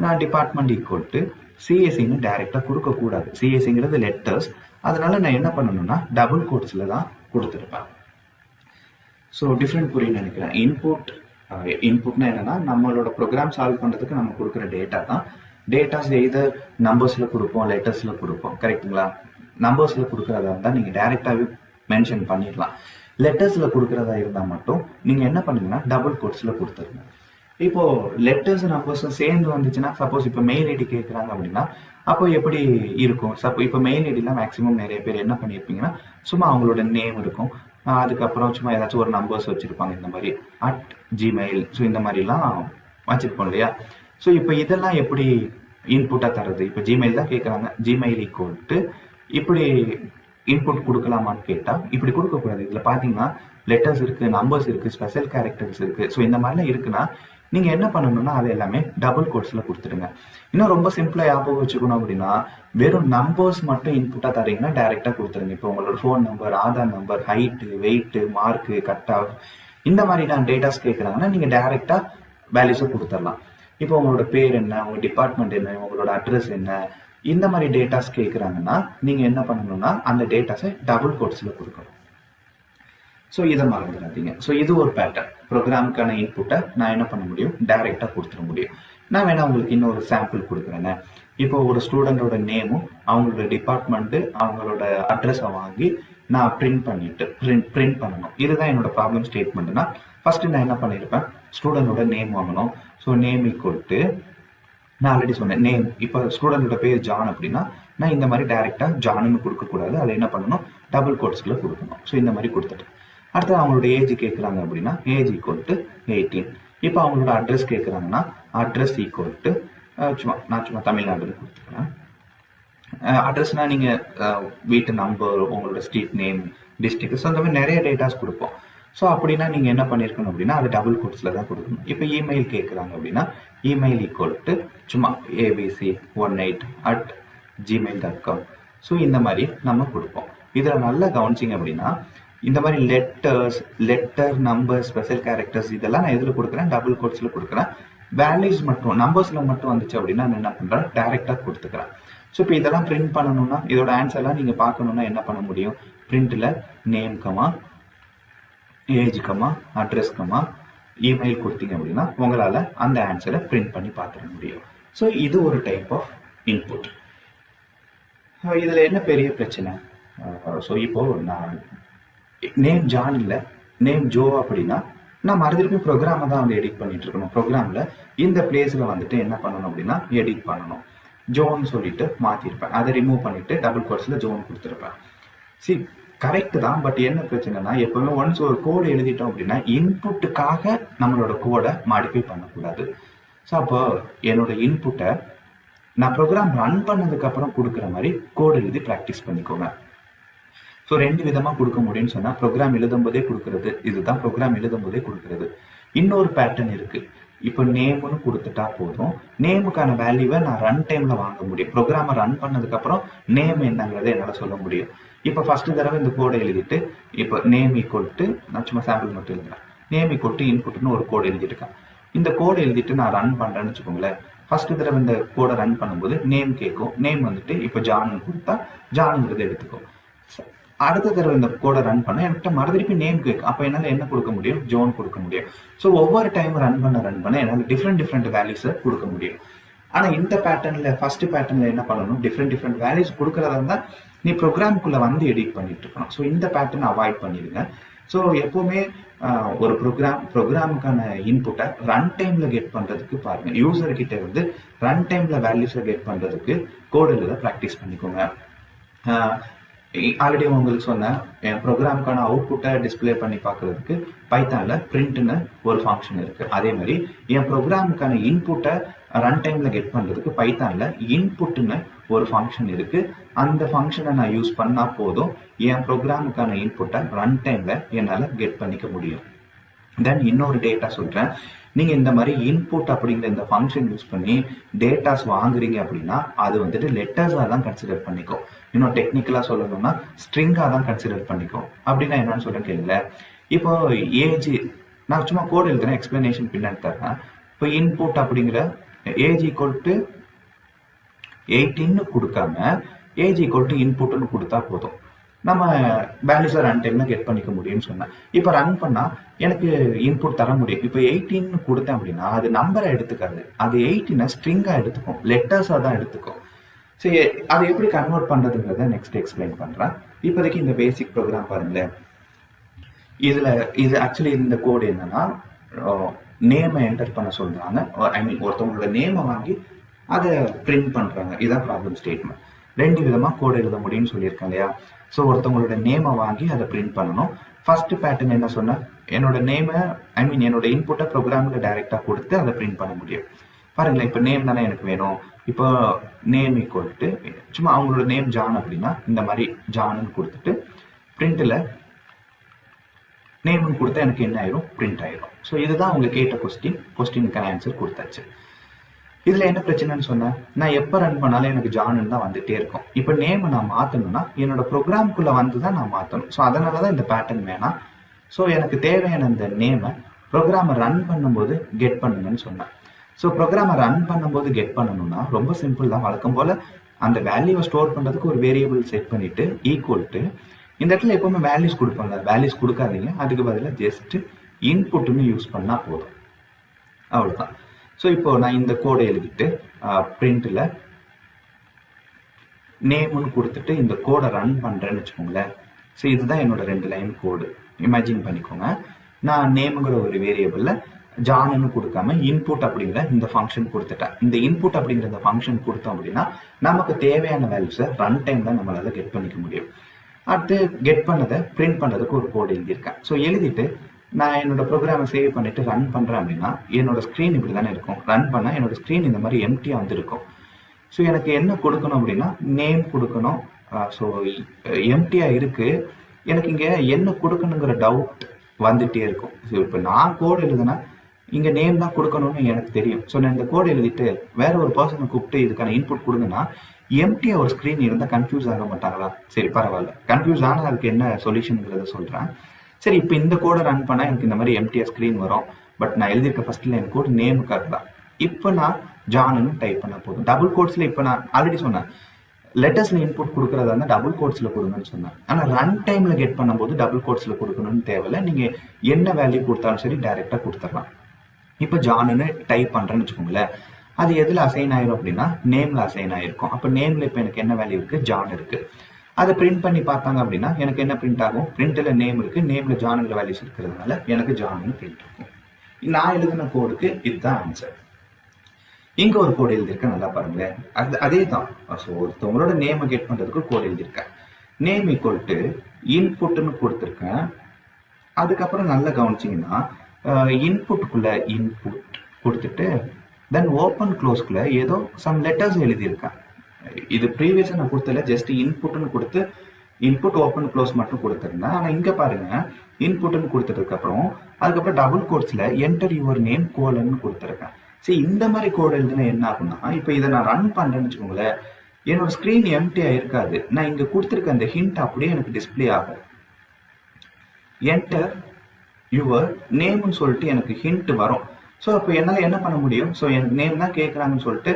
நான் டிபார்ட்மெண்ட் = சிஎஸ்சின்னு டைரக்டா கொடுக்க கூடாது. சிஎஸ்சிங்கிறது லெட்டர்ஸ். அதனால நான் என்ன பண்ணணும்னா டபுள் கோட்ஸ்ல தான் கொடுத்துருப்பேன். ஸோ டிஃப்ரெண்ட் புரியுன்னு நினைக்கிறேன். இன்புட்னா என்னன்னா நம்மளோட ப்ரோக்ராம் சால்வ் பண்றதுக்கு நம்ம கொடுக்குற டேட்டா தான். டேட்டாஸ் எய்தர் நம்பர்ஸ்ல கொடுப்போம், லெட்டர்ஸ்ல கொடுப்போம். கரெக்டுங்களா? நம்பர்ஸ்ல கொடுக்கறதா இருந்தா நீங்க டைரக்டாவே மென்ஷன் பண்ணிடலாம். லெட்டர்ஸ்ல கொடுக்கறதா இருந்தா மட்டும் நீங்க என்ன பண்ணுங்கன்னா டபுள் கோட்ஸ்ல கொடுத்துருங்க. இப்போ லெட்டர்ஸ் நம்பர்ஸும் சேர்ந்து வந்துச்சுன்னா சப்போஸ் இப்போ மெயில் ஐடி கேட்குறாங்க அப்படின்னா அப்போ எப்படி இருக்கும்? இப்போ மெயில் ஐடிலாம் மேக்ஸிமம் நிறைய பேர் என்ன பண்ணியிருப்பீங்கன்னா சும்மா அவங்களோட நேம் இருக்கும், அதுக்கப்புறம் சும்மா ஏதாச்சும் ஒரு நம்பர்ஸ் வச்சுருப்பாங்க இந்த மாதிரி @gmail. ஸோ இந்த மாதிரிலாம் வச்சுருப்போம் இல்லையா? ஸோ இப்போ இதெல்லாம் எப்படி இன்புட்டாக தர்றது? இப்போ ஜிமெயில் தான் கேட்குறாங்க. ஜிமெயில் ஈக்குவல் இப்படி இன்புட் கொடுக்கலாமான்னு கேட்டால் இப்படி கொடுக்கக்கூடாது. இதில் பார்த்தீங்கன்னா லெட்டர்ஸ் இருக்குது, நம்பர்ஸ் இருக்குது, ஸ்பெஷல் கேரக்டர்ஸ் இருக்குது. ஸோ இந்த மாதிரிலாம் இருக்குன்னா நீங்கள் என்ன பண்ணணும்னா அது எல்லாமே டபுள் கோட்ஸில் கொடுத்துடுங்க. இன்னும் ரொம்ப சிம்பிளாக ஞாபகம் வச்சுக்கணும் அப்படின்னா வெறும் நம்பர்ஸ் மட்டும் இன்புட்டாக தரீங்கன்னா டைரெக்டாக கொடுத்துருங்க. இப்போ உங்களோட phone number, Aadhaar number, height, weight, mark, cut off இந்த மாதிரியான டேட்டாஸ் கேட்குறாங்கன்னா நீங்கள் டைரெக்டாக வேல்யூஸை கொடுத்துடலாம். இப்போ உங்களோட பேர் என்ன, உங்கள் டிபார்ட்மெண்ட் என்ன, உங்களோட அட்ரஸ் என்ன, இந்த மாதிரி டேட்டாஸ் கேட்குறாங்கன்னா நீங்கள் என்ன பண்ணணும்னா அந்த டேட்டாஸை டபுள் கோட்ஸில் கொடுக்கணும். ஸோ இதை மறந்துடாதீங்க. ஸோ இது ஒரு பேட்டர்ன். ப்ரோக்ராமுக்கான இன்புட்டை நான் என்ன பண்ண முடியும், டைரெக்டாக கொடுத்துட முடியும். நான் வேணா உங்களுக்கு இன்னொரு சாம்பிள் கொடுக்குறேன்னு. இப்போ ஒரு ஸ்டூடெண்டோட நேமும் அவங்களோட டிபார்ட்மெண்ட்டு அவங்களோட அட்ரஸை வாங்கி நான் பிரிண்ட் பண்ணணும். இதுதான் என்னோட ப்ராப்ளம் ஸ்டேட்மெண்ட்னா ஃபர்ஸ்ட் நான் என்ன பண்ணியிருப்பேன், ஸ்டூடெண்டோட நேம் வாங்கணும். ஸோ நேம் ஈக்குவல் நான் ஆல்ரெடி சொன்னேன் நேம். இப்போ ஸ்டூடெண்டோட பேர் ஜான் அப்படின்னா நான் இந்த மாதிரி டைரெக்டாக ஜானுன்னு கொடுக்கக்கூடாது. அதை என்ன பண்ணணும், டபுள் கோட்ஸ்குள்ளே கொடுக்கணும். ஸோ இந்த மாதிரி கொடுத்துட்டு அடுத்து அவங்களோட ஏஜ் கேட்குறாங்க அப்படின்னா ஏஜ் ஈக்குவல் 18. இப்போ அவங்களோட அட்ரஸ் கேட்குறாங்கன்னா அட்ரஸ் ஈக்குவல் சும்மா தமிழ்நாடுன்னு கொடுத்துக்கிறேன். அட்ரஸ்னால் நீங்கள் வீட்டு நம்பர், உங்களோட ஸ்ட்ரீட் நேம், டிஸ்ட்ரிக்ட், ஸோ அந்த மாதிரி நிறைய டேட்டாஸ் கொடுப்போம். ஸோ அப்படின்னா நீங்கள் என்ன பண்ணியிருக்கணும் அப்படின்னா அது டபுள் கோட்ஸில் தான் கொடுக்கணும். இப்போ இமெயில் கேட்குறாங்க அப்படின்னா இமெயில் ஈக்குவல் சும்மா abc18@gmail.com. ஸோ இந்த மாதிரி நம்ம கொடுப்போம். இதில் நல்லா கவனிச்சிங்க அப்படின்னா இந்த மாதிரி லெட்டர், நம்பர், ஸ்பெஷல் கேரக்டர்ஸ் இதெல்லாம் நான் எதில் கொடுக்குறேன், டபுள் கோட்ஸில் கொடுக்குறேன். வேல்யூஸ் மட்டும் நம்பர்ஸில் மட்டும் வந்துச்சு அப்படின்னா நான் என்ன பண்ணுறேன், டைரெக்டாக கொடுத்துக்கிறேன். ஸோ இப்போ இதெல்லாம் பிரிண்ட் பண்ணணும்னா இதோட ஆன்சர்லாம் நீங்கள் பார்க்கணுன்னா என்ன பண்ண முடியும், பிரிண்டில் name comma age comma address comma email கொடுத்தீங்க அப்படின்னா உங்களால் அந்த ஆன்சரை பிரிண்ட் பண்ணி பார்த்துட முடியும். ஸோ இது ஒரு டைப் ஆஃப் இன்புட். இதில் என்ன பெரிய பிரச்சனை, ஸோ இப்போது நான் நேம் ஜான் இல்லை நேம் ஜோ அப்படின்னா நான் மறுபடியும் ப்ரோக்ராமை தான் வந்து எடிட் பண்ணிட்டு இருக்கணும். ப்ரோக்ராமில் இந்த பிளேஸில் வந்துட்டு என்ன பண்ணணும் அப்படின்னா எடிட் பண்ணணும். ஜோன்னு சொல்லிட்டு மாற்றிருப்பேன். அதை ரிமூவ் பண்ணிட்டு டபுள் கோட்ஸில் ஜோன் கொடுத்துருப்பேன். கரெக்டு தான். பட் என்ன பிரச்சனைனா எப்பவுமே ஒன்ஸ் ஒரு கோடு எழுதிட்டோம் அப்படின்னா இன்புட்டுக்காக நம்மளோட கோடை மாடிஃபை பண்ணக்கூடாது. ஸோ அப்போ என்னோட இன்புட்டை நான் ப்ரோக்ராம் ரன் பண்ணதுக்கு அப்புறம் கொடுக்குற மாதிரி கோடு எழுதி ப்ராக்டிஸ் பண்ணிக்கோங்க. ஸோ ரெண்டு விதமாக கொடுக்க முடியும்னு சொன்னால் ப்ரோக்ராம் எழுதும் போதே கொடுக்கறது, இதுதான் ப்ரோக்ராம் எழுதும் போதே கொடுக்கறது. இன்னொரு பேட்டர்ன் இருக்கு. இப்போ நேம்னு கொடுத்துட்டா போதும், நேமுக்கான வேல்யூவை நான் ரன் டைம்ல வாங்க முடியும். ப்ரோக்ராமை ரன் பண்ணதுக்கப்புறம் நேம் என்னங்கிறத என்னால் சொல்ல முடியும். இப்போ ஃபர்ஸ்ட் தடவை இந்த கோடை எழுதிட்டு இப்போ நேம் ஈக்குவல் நான் சும்மா சாம்பிள் மட்டும் எழுதுறேன். நேம் ஈக்குவல் இன்புட்னு ஒரு கோடு எழுதிட்டுருக்கேன். இந்த கோடை எழுதிட்டு நான் ரன் பண்ணுறேன்னு வச்சுக்கோங்களேன். ஃபர்ஸ்ட் தடவை இந்த கோடை ரன் பண்ணும்போது நேம் கேட்கும். நேம் வந்துட்டு இப்போ ஜான்னு கொடுத்தா ஜானுங்கிறத எடுத்துக்கும். அடுத்த தடவை இந்த கோடை ரன் பண்ண என்கிட்ட மறுபடியும் நேம் கேட்கும். அப்போ என்னால் என்ன கொடுக்க முடியும், ஜோன் கொடுக்க முடியும். ஸோ ஒவ்வொரு டைம் ரன் பண்ண என்னால் டிஃப்ரெண்ட் வேல்யூஸை கொடுக்க முடியும். ஆனால் இந்த பேட்டர்னில் ஃபர்ஸ்ட் பேட்டர்னில் என்ன பண்ணணும், டிஃப்ரெண்ட் வேல்யூஸ் கொடுக்குறதா இருந்தால் நீ ப்ரோக்ராமுக்குள்ளே வந்து எடிட் பண்ணிட்டு இருக்கணும். ஸோ இந்த பேட்டர்னை அவாய்ட் பண்ணிடுங்க. ஸோ எப்போவுமே ஒரு ப்ரோக்ராமுக்கான இன்புட்டை ரன் டைமில் கெட் பண்ணுறதுக்கு பாருங்கள். யூசர்கிட்ட இருந்து ரன் டைமில் வேல்யூஸை கெட் பண்ணுறதுக்கு கோடு எழுத ப்ராக்டிஸ் பண்ணிக்கோங்க. ஆல்ரெடி உங்களுக்கு சொன்னேன், என் ப்ரோக்ராமுக்கான அவுட்புட்டை டிஸ்பிளே பண்ணி பார்க்கறதுக்கு பைத்தானில் பிரிண்ட்னு ஒரு ஃபங்க்ஷன் இருக்குது. அதே மாதிரி என் ப்ரோக்ராமுக்கான இன்புட்டை ரன் டைமில் கெட் பண்ணுறதுக்கு பைத்தானில் இன்புட்டுன்னு ஒரு ஃபங்க்ஷன் இருக்குது. அந்த ஃபங்க்ஷனை நான் யூஸ் பண்ணால் போதும் என் ப்ரோக்ராமுக்கான இன்புட்டை ரன் டைமில் என்னால் கெட் பண்ணிக்க முடியும். தென் இன்னொரு டேட்டா சொல்கிறேன். நீங்கள் இந்த மாதிரி இன்புட் அப்படிங்கிற இந்த ஃபங்க்ஷன் யூஸ் பண்ணி டேட்டாஸ் வாங்குறீங்க அப்படின்னா அது வந்துட்டு லெட்டர்ஸாக தான் கன்சிடர் பண்ணிக்கும். இன்னும் டெக்னிக்கலாக சொல்லணும்னா ஸ்ட்ரிங்காக தான் கன்சிடர் பண்ணிக்கும். அப்படின்னா என்னன்னு சொல்ல கேளுங்க. இப்போ ஏஜ் நான் சும்மா கோட் எழுதுறேன், எக்ஸ்பிளனேஷன் பின்னாடி தரேன். இப்போ இன்புட் அப்படிங்கிற ஏஜ் ஈக்குவல் 18 கொடுக்காம ஏஜ் ஈக்குவல் இன்புட்னு கொடுத்தா போதும், நம்ம வேல்யூஸை ரன் டைம்ல கெட் பண்ணிக்க முடியும்னு சொன்னேன். இப்போ ரன் பண்ணால் எனக்கு இன்புட் தர முடியும். இப்போ 18 கொடுத்தேன் அப்படின்னா அது நம்பரை எடுத்துக்காது, அது 18 ஸ்ட்ரிங்காக எடுத்துக்கும், லெட்டர்ஸாக தான் எடுத்துக்கும். சரி, அதை எப்படி கன்வெர்ட் பண்ணுறதுங்கிறத நெக்ஸ்ட் எக்ஸ்பிளைன் பண்ணுறேன். இப்போதைக்கு இந்த பேசிக் ப்ரோக்ராம் பாருங்களேன். இது ஆக்சுவலி இந்த கோடு என்னன்னா நேமை என்டர் பண்ண சொல்கிறாங்க. ஐ மீன் ஒருத்தவங்களோட நேமை வாங்கி அதை பிரிண்ட் பண்ணுறாங்க. இதுதான் ப்ராப்ளம் ஸ்டேட்மெண்ட். ரெண்டு விதமாக கோடு எழுத முடியும்னு சொல்லியிருக்கேன் இல்லையா. ஸோ ஒருத்தவங்களோட நேமை வாங்கி அதை பிரிண்ட் பண்ணணும், ஃபர்ஸ்ட் பேட்டர்ன் என்ன சொன்னேன், என்னோட நேமை என்னோட இன்புட்டை ப்ரோக்ராமில் டைரெக்டாக கொடுத்து அதை பிரிண்ட் பண்ண முடியும். பாருங்களேன், இப்போ நேம் தானே எனக்கு வேணும். இப்போ நேம் ஈக்குவல் டு சும்மா அவங்களோட நேம் ஜான் அப்படின்னா இந்த மாதிரி ஜான்னு கொடுத்துட்டு பிரிண்டில் நேம்னு கொடுத்தா எனக்கு என்ன ஆயிரும், பிரிண்ட் ஆயிரும். ஸோ இதுதான் அவங்க கேட்ட கொஸ்டினுக்கான ஆன்சர் கொடுத்தாச்சு. இதில் என்ன பிரச்சனைன்னு சொன்னேன், நான் எப்போ ரன் பண்ணாலும் எனக்கு ஜான்னு தான் வந்துட்டே இருக்கும். இப்போ நேமை நான் மாற்றணும்னா என்னோட ப்ரோக்ராம்குள்ளே வந்து தான் நான் மாற்றணும். ஸோ அதனால தான் இந்த பேட்டர்ன் வேணாம். ஸோ எனக்கு தேவையான அந்த நேமை ப்ரோக்ராமை ரன் பண்ணும்போது கெட் பண்ணுங்கன்னு சொன்னேன். ஸோ ப்ரோக்ராமை ரன் பண்ணும்போது கெட் பண்ணணும்னா ரொம்ப சிம்பிள் தான். வழக்கம் போல் அந்த வேல்யூவை ஸ்டோர் பண்ணுறதுக்கு ஒரு வேரியபிள் செட் பண்ணிவிட்டு ஈக்குவல் டு இந்த இடத்துல எப்பவுமே வேல்யூஸ் கொடுப்பாங்க. வேல்யூஸ் கொடுக்காதீங்க, அதுக்கு பதிலாக ஜஸ்ட் இன்புட்னு யூஸ் பண்ணால் போதும், அவ்வளோதான். ஸோ இப்போ நான் இந்த கோடை எழுதிட்டு பிரிண்டில் நேம்னு கொடுத்துட்டு இந்த கோடை ரன் பண்ணுறேன்னு வச்சுக்கோங்களேன். ஸோ இதுதான் என்னோட 2 லைன் கோடு. இமேஜின் பண்ணிக்கோங்க, நான் நேமுங்கிற ஒரு வேரியபிளில் ஜான்னு கொடுக்காம இன்புட் அப்படிங்கிற இந்த ஃபங்க்ஷன் கொடுத்துட்டேன். இந்த இன்புட் அப்படிங்கிற இந்த ஃபங்க்ஷன் கொடுத்தோம் அப்படின்னா நமக்கு தேவையான வேல்யூஸை ரன் டைம்ல நம்மளால கெட் பண்ணிக்க முடியும். அடுத்து கெட் பண்ணதை பிரிண்ட் பண்ணுறதுக்கு ஒரு கோடு எழுதியிருக்கேன். ஸோ எழுதிட்டு நான் என்னோட ப்ரோக்ராமை சேவ் பண்ணிட்டு ரன் பண்ணுறேன் அப்படின்னா என்னோட ஸ்க்ரீன் இப்படி தானே இருக்கும். ரன் பண்ணால் என்னோட ஸ்க்ரீன் இந்த மாதிரி எம்டியாக வந்துருக்கும். ஸோ எனக்கு என்ன கொடுக்கணும் அப்படின்னா நேம் கொடுக்கணும். ஸோ எம்டியாக இருக்குது, எனக்கு இங்கே என்ன கொடுக்கணுங்கிற டவுட் வந்துகிட்டே இருக்கும். ஸோ இப்போ நான் கோடு எழுதுனா இங்கே நேம் தான் கொடுக்கணும்னு எனக்கு தெரியும். ஸோ நான் இந்த கோடு எழுதிட்டு வேற ஒரு பர்சனை கூப்பிட்டு இதுக்கான இன்புட் கொடுங்கன்னா எம்டியாக ஒரு ஸ்க்ரீன் இருந்தால் கன்ஃபியூஸ் ஆக மாட்டாங்களா? சரி பரவாயில்ல, கன்ஃபியூஸ் ஆனால் அதுக்கு என்ன சொல்யூஷனுங்கிறத சொல்கிறேன். சரி, இப்போ இந்த கோடை ரன் பண்ணால் எனக்கு இந்த மாதிரி எம்டிஆர் ஸ்க்ரீன் வரும். பட் நான் எழுதியிருக்க ஃபர்ஸ்ட் லைன் கோட் நேமுக்காக தான். இப்போ நான் ஜான்னு டைப் பண்ண போதும். டபுள் கோட்ஸில் இப்போ நான் ஆல்ரெடி சொன்னேன், லெட்டர்ஸில் இன்புட் கொடுக்குறதா இருந்தால் டபுள் கோட்ஸில் கொடுங்கன்னு சொன்னேன். ஆனால் ரன் டைமில் கெட் பண்ணும்போது டபுள் கோட்ஸில் கொடுக்கணும்னு தேவையில்லை. நீங்கள் என்ன வேல்யூ கொடுத்தாலும் சரி டைரெக்டாக கொடுத்துடலாம். இப்போ ஜான்னு டைப் பண்ணுறேன்னு வச்சுக்கோங்களேன், அது எதில் அசைன் ஆயிரும் அப்படின்னா நேமில் அசைன் ஆயிருக்கும். அப்போ நேமில் இப்போ எனக்கு என்ன வேல்யூ இருக்குது, ஜான் இருக்குது. அதை பிரிண்ட் பண்ணி பார்த்தாங்க அப்படின்னா எனக்கு என்ன பிரிண்ட் ஆகும், பிரிண்டில் நேம் இருக்குது, நேமில் ஜானுங்கிற வேல்யூஸ் இருக்கிறதுனால எனக்கு ஜான்னு பிரிண்ட் இருக்கும். நான் எழுதின கோடுக்கு இதுதான் ஆன்சர். இங்கே ஒரு கோடு எழுதியிருக்கேன், நல்லா பாருங்களேன். அதே தான். ஸோ ஒருத்தவங்களோட நேமை கெட் பண்ணுறதுக்கு கோடு எழுதியிருக்கேன். நேம் ஈக்குவல் டு இன்புட்னு கொடுத்துருக்கேன். அதுக்கப்புறம் நல்லா கவனிச்சிங்கன்னா இன்புட்டுக்குள்ள இன்புட் கொடுத்துட்டு தென் ஓப்பன் க்ளோஸ்க்குள்ள ஏதோ சம் லெட்டர்ஸ் எழுதியிருக்கேன். இது ப்ரீவியஸாக நான் கொடுத்தல ஜஸ்ட் இன்புட்னு கொடுத்து இன்புட் ஓப்பன் க்ளோஸ் மட்டும் கொடுத்துருந்தேன். ஆனால் இங்கே பாருங்க, இன்புட்னு கொடுத்ததுக்கப்புறம் அதுக்கப்புறம் டபுள் கோட்ஸில் என்டர் யுவர் நேம் கோலன்னு கொடுத்துருக்கேன். சரி, இந்த மாதிரி கோட் எழுதுனா என்ன ஆகும்னா, இப்போ இதை நான் ரன் பண்ணுறேன்னு வச்சுக்கோங்களேன், என்னோட ஸ்க்ரீன் எம்டியாக இருக்காது. நான் இங்கே கொடுத்துருக்க அந்த ஹிண்ட் அப்படியே எனக்கு டிஸ்பிளே ஆகும். என்டர் யுவர் நேம்னு சொல்லிட்டு எனக்கு ஹிண்ட் வரும். ஸோ அப்போ என்னால் என்ன பண்ண முடியும், ஸோ எனக்கு நேம் தான் கேட்குறாங்கன்னு சொல்லிட்டு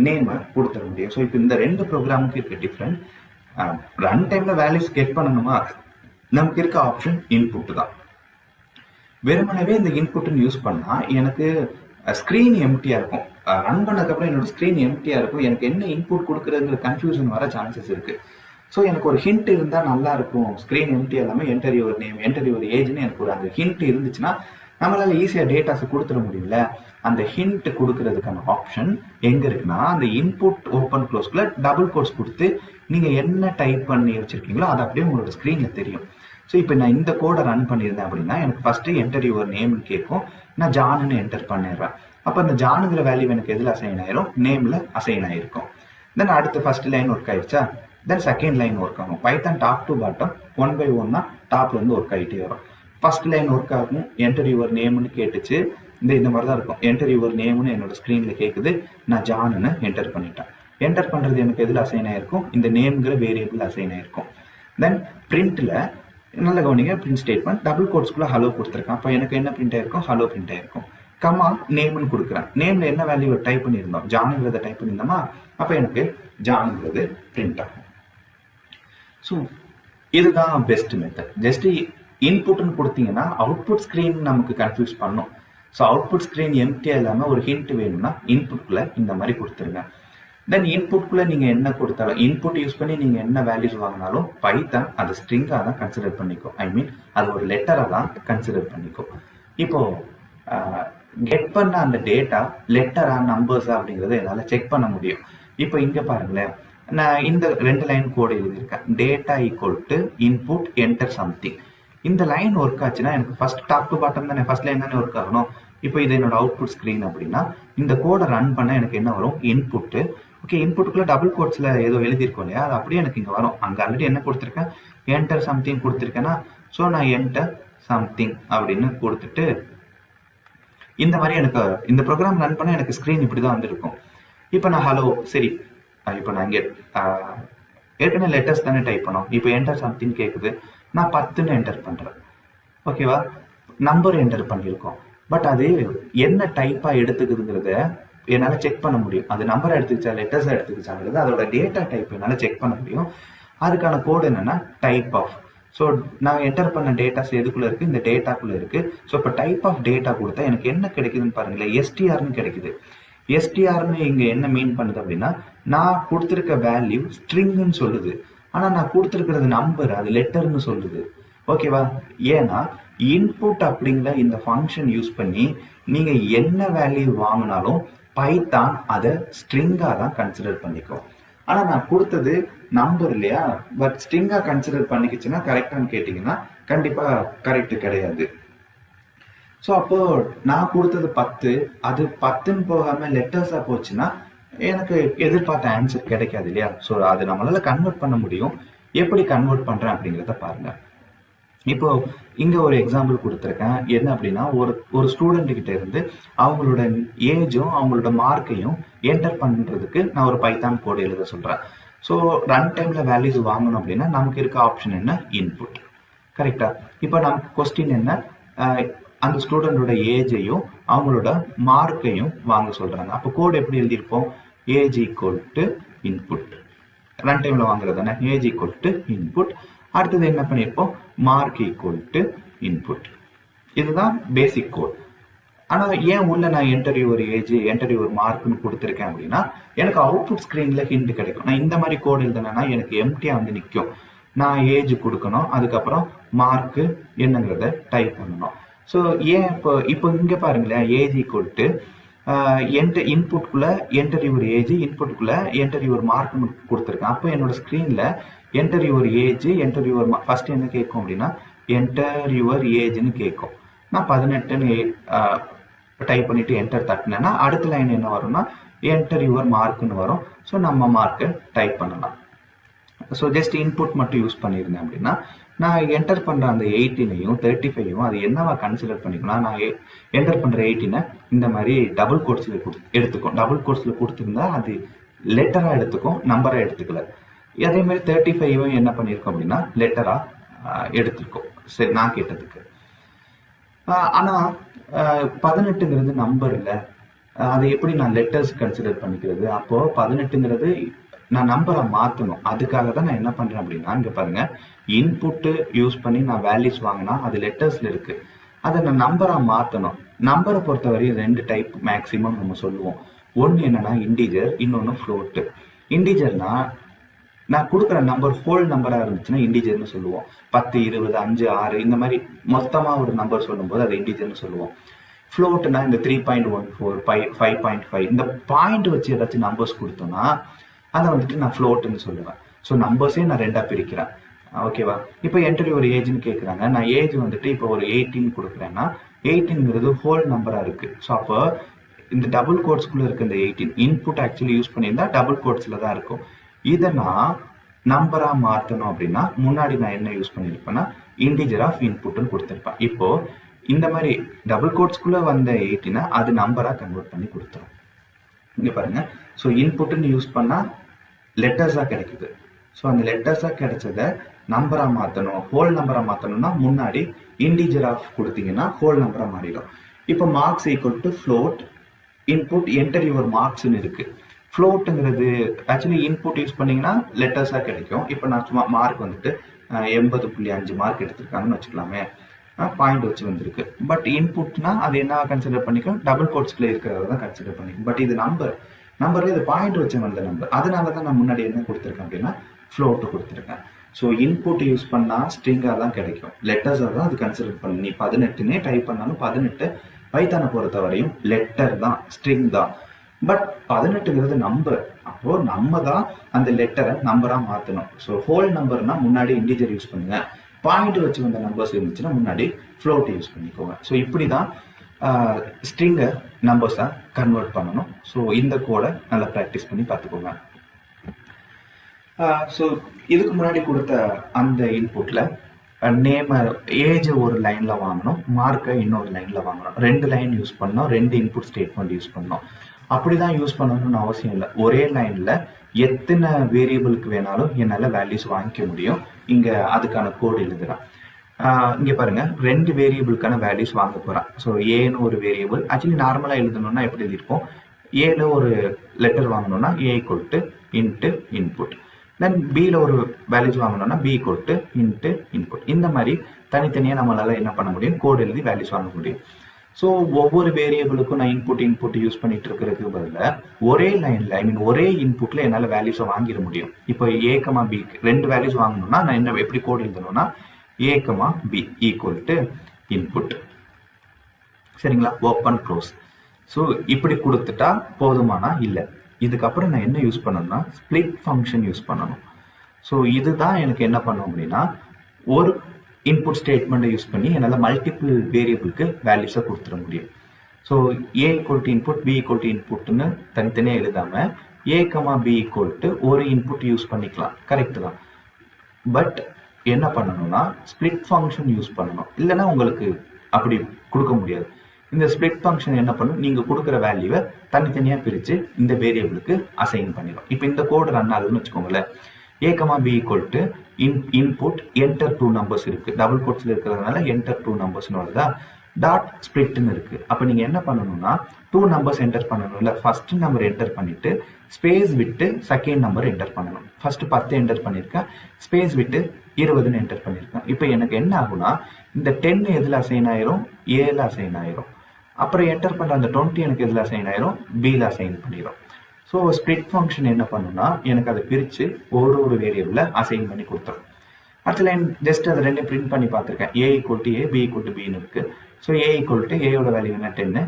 நேமை கொடுத்துட முடியும். ஸோ இப்போ இந்த 2 ப்ரோக்ராமுக்கு இருக்க டிஃப்ரெண்ட். ரன் டைமில் வேல்யூஸ் கெட் பண்ணணுமா, நமக்கு இருக்க ஆப்ஷன் இன்புட் தான். வெறுமனவே இந்த இன்புட்னு யூஸ் பண்ணால் எனக்கு ஸ்க்ரீன் எம்டியாக இருக்கும். ரன் பண்ணதுக்கப்புறம் என்னோட ஸ்க்ரீன் எம்டியாக இருக்கும். எனக்கு என்ன இன்புட் கொடுக்குறதுங்கிற கன்ஃபியூஷன் வர சான்சஸ் இருக்குது. ஸோ எனக்கு ஒரு ஹிண்ட் இருந்தால் நல்லா இருக்கும். ஸ்க்ரீன் எம்டி எல்லாமே enter your name, enter your ஏஜ்னு எனக்கு ஒரு அந்த ஹிண்ட் இருந்துச்சுன்னா நம்மளால ஈஸியாக டேட்டாஸை கொடுத்துட முடியல. அந்த ஹிண்ட் கொடுக்கறதுக்கான ஆப்ஷன் எங்கே இருக்குன்னா, அந்த இன்புட் ஓப்பன் க்ளோஸ்க்குள்ள டபுள் கோட்ஸ் கொடுத்து நீங்கள் என்ன டைப் பண்ணி வச்சுருக்கீங்களோ அது அப்படியே உங்களோட ஸ்க்ரீனில் தெரியும். ஸோ இப்போ நான் இந்த கோடை ரன் பண்ணியிருந்தேன் அப்படின்னா எனக்கு ஃபஸ்ட்டு என்டர் யுவர் நேம்னு கேட்கும். நான் ஜான்னு என்டர் பண்ணிடுறேன். அப்போ அந்த ஜானுங்கிற வேல்யூ எனக்கு எதில் அசைன் ஆயிரும், நேமில் அசைன் ஆகிருக்கும். தென் அடுத்து ஃபர்ஸ்ட் லைன் ஒர்க் ஆயிடுச்சா, தென் செகண்ட் லைன் ஒர்க் ஆகும். Python top to bottom 1 by 1 டாப்லேருந்து ஒர்க் ஆகிட்டே வரும். ஃபர்ஸ்ட் லைன் ஒர்க் ஆகும், என்டர் யுவர் நேம்னு கேட்டுச்சு. இந்த மாதிரி தான் இருக்கும். என்டர் யுவர் நேம்னு என்னோட ஸ்க்ரீனில் கேட்குது. நான் ஜான்னு என்டர் பண்ணிட்டேன். என்டர் பண்ணுறது எனக்கு எதில் அசைன் ஆகிருக்கும், இந்த நேம்ங்கிற வேரியபிள் அசைன் ஆகிருக்கும். தென் பிரிண்ட்டில் நல்ல கவனிங்க, பிரிண்ட் ஸ்டேட்மெண்ட் டபுள் கோட்ஸ்குள்ளே ஹலோ கொடுத்துருக்கேன். அப்போ எனக்கு என்ன பிரிண்ட் ஆயிருக்கும், ஹலோ பிரிண்ட் ஆயிருக்கும். கமா நேம்னு கொடுக்குறேன். நேமில் என்ன வேல்யூ டைப் பண்ணியிருந்தோம், ஜானுங்கிறத டைப் பண்ணியிருந்தோமா, அப்போ எனக்கு ஜானுங்கிறது பிரிண்ட் ஆகும். ஸோ இதுதான் பெஸ்ட் மெத்தட். ஜஸ்ட் இன்புட்னு கொடுத்தீங்கன்னா அவுட்புட் ஸ்க்ரீன் நமக்கு கன்ஃபியூஸ் பண்ணும். ஸோ அவுட்புட் ஸ்க்ரீன் எம்டியாக இல்லாமல் ஒரு ஹிண்ட் வேணும்னா இன்புட்குள்ளே இந்த மாதிரி கொடுத்துருங்க. தென் இன்புட்குள்ளே நீங்கள் என்ன கொடுத்தாலும், இன்புட் யூஸ் பண்ணி நீங்கள் என்ன வேல்யூஸ் வாங்கினாலும் பைத்தான் அதை ஸ்ட்ரிங்காக தான் கன்சிடர் பண்ணிக்கும். அது ஒரு லெட்டராக தான் கன்சிடர் பண்ணிக்கும். இப்போது கெட் பண்ண அந்த டேட்டா லெட்டரா நம்பர்ஸா அப்படிங்கிறத என்னால் செக் பண்ண முடியும். இப்போ இங்கே பாருங்களேன், நான் இந்த 2 லைன் கோடு எழுதியிருக்கேன். Data equal to input enter something. இந்த லைன் ஒர்க் ஆச்சுன்னா எனக்கு ஃபர்ஸ்ட் டாப் டு பாட்டம் தானே, ஃபர்ஸ்ட் லைன் தானே ஒர்க் ஆகணும். இப்போ இது என்னோட அவுட்புட் ஸ்க்ரீன் அப்படின்னா இந்த கோடை ரன் பண்ண எனக்கு என்ன வரும், இன்புட்டு. ஓகே, இன்புட்டுக்குள்ள டபுள் கோட்ஸ்ல ஏதோ எழுதியிருக்கோம் இல்லையா, அது அப்படியே எனக்கு இங்கே வரும். அங்கே ஆல்ரெடி என்ன கொடுத்துருக்கேன், என்டர் சம்திங் கொடுத்துருக்கேன்னா, ஸோ நான் என்டர் சம்திங் அப்படின்னு கொடுத்துட்டு இந்த மாதிரி எனக்கு இந்த ப்ரோக்ராம் ரன் பண்ண எனக்கு ஸ்க்ரீன் இப்படி தான் வந்துருக்கும். இப்போ நான் ஹலோ சரி, இப்போ நான் இங்கே ஏற்கனவே லெட்டர்ஸ் தானே டைப் பண்ணோம். இப்போ என்டர் சம்திங் கேட்குது, நான் 10ன்னு என்டர் பண்ணுறேன். ஓகேவா, நம்பர் என்டர் பண்ணியிருக்கோம். பட் அது என்ன டைப்பாக எடுத்துக்குதுங்கிறத என்னால் செக் பண்ண முடியும். அது நம்பரை எடுத்துக்கிச்சா லெட்டர்ஸாக எடுத்துக்கிச்சாங்கிறது அதோட டேட்டா டைப் என்னால் செக் பண்ண முடியும். அதுக்கான கோடு என்னென்னா டைப் ஆஃப். ஸோ நான் என்டர் பண்ண டேட்டாஸ் எதுக்குள்ளே இருக்குது, இந்த டேட்டாக்குள்ளே இருக்குது. ஸோ இப்போ டைப் ஆஃப் டேட்டா கொடுத்தா எனக்கு என்ன கிடைக்குதுன்னு பாருங்களேன், எஸ்டிஆர்னு கிடைக்குது. எஸ்டிஆர்னு இங்கே என்ன மீன் பண்ணுது அப்படின்னா, நான் கொடுத்துருக்க வேல்யூ ஸ்ட்ரிங்குன்னு சொல்லுது, ஆனால் நான் கொடுத்துருக்கிறது நம்பர், அது லெட்டர்னு சொல்லுது. ஓகேவா, ஏன்னா இன்புட் அப்படிங்கிற இந்த ஃபங்க்ஷன் யூஸ் பண்ணி நீங்கள் என்ன வேல்யூ வாங்கினாலும் பைத்தான் அதை ஸ்ட்ரிங்காக தான் கன்சிடர் பண்ணிக்கும். ஆனால் நான் கொடுத்தது நம்பர் இல்லையா, பட் ஸ்ட்ரிங்காக கன்சிடர் பண்ணிக்கிச்சுன்னா கரெக்டானு கேட்டிங்கன்னா கண்டிப்பாக கரெக்டு கிடையாது. ஸோ அப்போ நான் கொடுத்தது 10, அது 10ன்னு போகாமல் லெட்டர்ஸாக போச்சுன்னா எனக்கு எதிர்பார்த்த ஆன்சர் கிடைக்காது இல்லையா. ஸோ அது நம்மளால கன்வெர்ட் பண்ண முடியும். எப்படி கன்வெர்ட் பண்ணுறேன் அப்படிங்கிறத பாருங்க. இப்போ இங்க ஒரு எக்ஸாம்பிள் கொடுத்துருக்கேன். என்ன அப்படின்னா, ஒரு ஸ்டூடெண்ட் கிட்ட இருந்து அவங்களோட ஏஜும் அவங்களோட மார்க்கையும் என்டர் பண்றதுக்கு நான் ஒரு பைத்தான் கோடு எழுத சொல்றேன். ஸோ ரன் டைம்ல வேல்யூஸ் வாங்கணும் அப்படின்னா நமக்கு இருக்க ஆப்ஷன் என்ன, இன்புட். கரெக்டா. இப்போ நமக்கு கொஸ்டின் என்ன, அந்த ஸ்டூடெண்டோட ஏஜையும் அவங்களோட மார்க்கையும் வாங்க சொல்றாங்க. அப்போ கோடு எப்படி எழுதியிருப்போம், age equal to input. Run டைம்ல வாங்குறது தானே, ஏஜ் ஈக்குவல் டு இன்புட். அடுத்தது என்ன பண்ணியிருப்போம், மார்க் ஈக்குவல் டு இன்புட். இதுதான் பேசிக் கோட். ஆனால் ஏன் உள்ள நான் enter your age enter your மார்க்னு கொடுத்துருக்கேன் அப்படின்னா, எனக்கு அவுட்புட் ஸ்க்ரீன்ல ஹிண்ட் கிடைக்கும். நான் இந்த மாதிரி கோடு எழுதுனேன்னா எனக்கு எம்டியா வந்து நிற்கும். நான் ஏஜ் கொடுக்கணும், அதுக்கப்புறம் மார்க்கு என்னங்கிறத டைப் பண்ணணும். ஸோ ஏன் இப்போ இங்கே பாருங்களேன், ஏஜ் ஈக்குவல் டு இன்புட்குள்ள என்டர் யுவர் ஏஜ், இன்புட்குள்ள என்டர் யுவர் மார்க்னு கொடுத்துருக்கேன். அப்போ என்னோட ஸ்க்ரீன்ல enter your age enter your first என்ன கேட்கும் அப்படின்னா, என்டர் யுவர் ஏஜ்னு கேட்கும். நான் 18ன்னு டைப் பண்ணிட்டு என்டர் தட்டினேன்னா அடுத்த லைன் என்ன வரும்னா, என்டர் யுவர் மார்க்னு வரும். ஸோ நம்ம மார்க்கை டைப் பண்ணலாம். ஸோ ஜஸ்ட் இன்புட் மட்டும் யூஸ் பண்ணியிருந்தேன் அப்படின்னா, நான் என்டர் பண்ணுற அந்த 18ஐயும் 35ஐயும் அது என்னவா கன்சிடர் பண்ணிக்கலாம், நான் என்டர் பண்ணுற 18 இந்த மாதிரி டபுள் கோட்ஸில் எடுத்துக்கும். டபுள் கோட்ஸில் கொடுத்துருந்தா அது லெட்டராக எடுத்துக்கும், நம்பராக எடுத்துக்கல. அதே மாதிரி 35 என்ன பண்ணியிருக்கோம் அப்படின்னா லெட்டராக எடுத்துருக்கோம். சரி, நான் கேட்டதுக்கு. ஆனால் 18ங்கிறது நம்பர் இல்லை, அதை எப்படி நான் லெட்டர்ஸ் கன்சிடர் பண்ணிக்கிறது? அப்போது 18ங்கிறது நான் நம்பரை மாற்றணும். அதுக்காக தான் நான் என்ன பண்ணுறேன் அப்படின்னா, இங்கே பாருங்க, இன்புட்டு யூஸ் பண்ணி நான் வேல்யூஸ் வாங்கினா அது லெட்டர்ஸில் இருக்குது. அதை நான் நம்பராக மாற்றணும். நம்பரை பொறுத்தவரையும் 2 டைப் மேக்ஸிமம் நம்ம சொல்லுவோம். ஒன்று என்னன்னா இன்டிஜர், இன்னொன்று ஃப்ளோட்டு. இன்டிஜர்னா நான் கொடுக்குற நம்பர் ஹோல் நம்பராக இருந்துச்சுன்னா இன்டிஜர்னு சொல்லுவோம். 10, 20, 5, 6 இந்த மாதிரி மொத்தமாக ஒரு நம்பர் சொல்லும்போது அதை இன்டிஜர்னு சொல்லுவோம். ஃப்ளோட்டுனா இந்த 3.14, 5.5 இந்த பாயிண்ட் வச்சு ஏதாச்சும் நம்பர்ஸ் கொடுத்தோம்னா அதை வந்துட்டு நான் ஃப்ளோட்டுன்னு சொல்லுவேன். ஸோ நம்பர்ஸே நான் 2ஆக பிரிக்கிறேன். ஓகேவா. இப்போ என்டர் ஒரு ஏஜ்னு கேட்குறாங்க. நான் ஏஜ் வந்துட்டு இப்போ ஒரு 18 கொடுக்குறேன்னா 18ங்கிறது ஹோல் நம்பராக இருக்குது. ஸோ அப்போ இந்த டபுள் கோட்ஸ்குள்ளே இருக்க இந்த 18 இன்புட் ஆக்சுவலி யூஸ் பண்ணியிருந்தா டபுள் கோட்ஸில் தான் இருக்கும். இதை நான் நம்பராக மாற்றணும் அப்படின்னா முன்னாடி நான் என்ன யூஸ் பண்ணியிருப்பேன்னா இன்டிஜர் ஆஃப் இன்புட்னு கொடுத்துருப்பேன். இப்போ இந்த மாதிரி டபுள் கோட்ஸ்குள்ளே வந்த 18 அது நம்பராக கன்வெர்ட் பண்ணி கொடுத்துரும். இங்கே பாருங்க. ஸோ இன்புட்டுன்னு யூஸ் பண்ணால் லெட்டர்ஸாக கிடைக்குது. ஸோ அந்த லெட்டர்ஸாக கிடைச்சதை நம்பராக மாற்றணும், ஹோல் நம்பராக மாற்றணும்னா முன்னாடி இன்டிஜர் ஆஃப் கொடுத்தீங்கன்னா ஹோல் நம்பராக மாறிடும். இப்போ marks equal to float input enter your மார்க்ஸ்ன்னு இருக்குது. ஃப்ளோட்டுங்கிறது ஆக்சுவலி இன்புட் யூஸ் பண்ணிங்கன்னா லெட்டர்ஸாக கிடைக்கும். இப்போ நான் சும்மா மார்க் வந்துட்டு 80.5 மார்க் எடுத்திருக்காங்கன்னு வச்சுக்கலாமே, பாயிண்ட் வச்சு வந்திருக்கு. பட் இன்புட்னா அது என்ன கன்சிடர் பண்ணிக்கும், டபுள் கோட்ஸ்குள்ளே இருக்கிறத தான் கன்சிடர் பண்ணிக்கும். பட் இது நம்பரில் இது பாயிண்ட் வச்சு வந்த நம்பர். அதனால தான் நான் முன்னாடி என்ன கொடுத்துருக்கேன் அப்படின்னா ஃப்ளோட்டு கொடுத்துருக்கேன். ஸோ இன்புட் யூஸ் பண்ணால் ஸ்ட்ரிங்காக தான் கிடைக்கும், லெட்டர்ஸாக தான் அது கன்சிடர் பண்ணி. நீ 18னே டைப் பண்ணாலும் 18 பைத்தானை பொறுத்த வரையும் லெட்டர் தான், ஸ்ட்ரிங் தான். பட் 18ங்கிறது நம்பர். அப்போ நம்ம தான் அந்த லெட்டரை நம்பராக மாற்றணும். ஸோ ஹோல் நம்பர்னா முன்னாடி இன்டிஜர் யூஸ் பண்ணுங்க, பாயிண்ட் வச்சு வந்த நம்பர்ஸ் இருந்துச்சுன்னா முன்னாடி ஃப்ளோட் யூஸ் பண்ணிக்கோங்க. ஸோ இப்படி தான் ஸ்ட்ரிங்கை நம்பர்ஸாக கன்வெர்ட் பண்ணணும். ஸோ இந்த கோடை நல்லா ப்ராக்டிஸ் பண்ணி பார்த்துக்கோங்க. ஸோ இதுக்கு முன்னாடி கொடுத்த அந்த இன்புட்டில் நேம் ஏஜ் ஒரு லைனில் வாங்கணும், மார்க்கை இன்னொரு லைனில் வாங்கணும். 2 லைன் யூஸ் பண்ணோம், 2 இன்புட் ஸ்டேட்மெண்ட் யூஸ் பண்ணோம். அப்படி தான் யூஸ் பண்ணணும்னு அவசியம் இல்லை. ஒரே லைனில் எத்தனை வேரியபிளுக்கு வேணாலும் என்னால் வேல்யூஸ் வாங்கிக்க முடியும். இங்கே அதுக்கான கோடு எழுதுகிறேன். இங்கே பாருங்க, 2 வேரியபிளுக்கான வேல்யூஸ் வாங்க போகிறேன். ஸோ ஏன்னு ஒரு வேரியபிள், ஆக்சுவலி நார்மலாக எழுதணும்னா எப்படி எழுதியிருப்போம், ஏல ஒரு லெட்டர் வாங்கணும்னா ஏ ஈக்குவல் இன்ட்டு இன்புட். தென் பியில் ஒரு வேல்யூஸ் வாங்கணும்னா பி ஈக்குவல் இன்ட்டு இன்புட். இந்த மாதிரி தனித்தனியாக நம்மளால என்ன பண்ண முடியும், கோடு எழுதி வேல்யூஸ் வாங்க முடியும். ஸோ ஒவ்வொரு வேரியபிளுக்கும் நான் இன்புட் யூஸ் பண்ணிட்டு இருக்கிறதுக்கு பதிலாக ஒரே லைனில், ஐ மீன் ஒரே இன்புட்டில் என்னால் வேல்யூஸை வாங்கிட முடியும். இப்போ ஏ கமா பி 2 வேல்யூஸ் வாங்கணும்னா நான் என்ன எப்படி கோடு எழுதணும்னா ஏ கமா பி ஈக்குவல் இன்புட். சரிங்களா, ஓப்பன் க்ளோஸ். ஸோ இப்படி கொடுத்துட்டா போதுமானா இல்லை. இதுக்கப்புறம் நான் என்ன யூஸ் பண்ணணும்னா ஸ்பிளிட் ஃபங்க்ஷன் யூஸ் பண்ணணும். ஸோ இதுதான் எனக்கு என்ன பண்ணணும் அப்படின்னா, ஒரு இன்புட் ஸ்டேட்மெண்ட்டை யூஸ் பண்ணி என்னால் மல்டிபிள் வேரியபிளுக்கு வேல்யூஸை கொடுத்துட முடியும். ஸோ ஏ ஈக்குவல் இன்புட் பி ஈக்குவல் இன்புட்னு தனித்தனியாக எழுதாமல் ஏ கமா பி ஈக்குவல் ஒரு இன்புட் யூஸ் பண்ணிக்கலாம், கரெக்டு தான். பட் என்ன பண்ணணும்னா ஸ்பிளிட் ஃபங்க்ஷன் யூஸ் பண்ணணும், இல்லைன்னா உங்களுக்கு அப்படி கொடுக்க முடியாது. இந்த ஸ்பிளிட் ஃபங்க்ஷன் என்ன பண்ணும், நீங்கள் கொடுக்குற வேல்யூவை தனித்தனியாக பிரித்து இந்த வேரியபிளுக்கு அசைன் பண்ணிடும். இப்போ இந்த கோடு ரன் ஆகுதுன்னு வச்சுக்கோங்களேன். A comma B equal input enter 2 numbers இருக்குது, டபுள் கோட்ஸில் இருக்கிறதுனால என்டர் 2 நம்பர்ஸ்னு வருதா, டாட் ஸ்பிளிட்னு இருக்குது. அப்போ நீங்கள் என்ன பண்ணணும்னா 2 நம்பர்ஸ் என்டர் பண்ணணும்ல, ஃபர்ஸ்ட் நம்பர் என்டர் பண்ணிவிட்டு ஸ்பேஸ் விட்டு செகண்ட் நம்பர் என்டர் பண்ணணும். ஃபர்ஸ்ட் 10 என்டர் பண்ணியிருக்கேன், ஸ்பேஸ் விட்டு 20ன்னு என்டர் பண்ணியிருக்கேன். இப்போ எனக்கு என்ன ஆகும்னா இந்த 10 எதில் அசைன் ஆயிரும், ஏல அசைன் ஆயிரும். அப்புறம் என்டர் பண்ணுற அந்த 20 எனக்கு எதில் அசைன் ஆயிரும், பியில் அசைன் பண்ணிடும். ஸோ ஸ்பிளிட் ஃபங்க்ஷன் என்ன பண்ணுன்னா எனக்கு அதை பிரித்து ஒரு வேரியபிளை அசைன் பண்ணி கொடுத்துரும். அடுத்த லைன் ஜஸ்ட் அதை 2 பிரிண்ட் பண்ணி பார்த்துருக்கேன். ஏ ஈக்குவல் ஏ பி ஈக்குவல் பின்னு இருக்குது. ஸோ ஏ ஈக்குவல் ஏயோட வேல்யூ என்ன 10,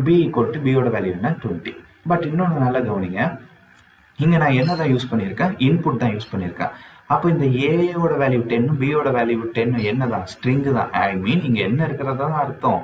பி ஈக்குவல் பியோட வேல்யூ என்ன 20. பட் இன்னொன்று நல்லா கவனிங்க, இங்கே நான் என்ன தான் யூஸ் பண்ணியிருக்கேன், இன்புட் தான் யூஸ் பண்ணியிருக்கேன். அப்போ இந்த ஏயோட வேல்யூ 10 பியோட வேல்யூ 10 என்ன தான், ஸ்ட்ரிங்கு தான். ஐ மீன் இங்கே என்ன இருக்கிறதா தான் அர்த்தம்,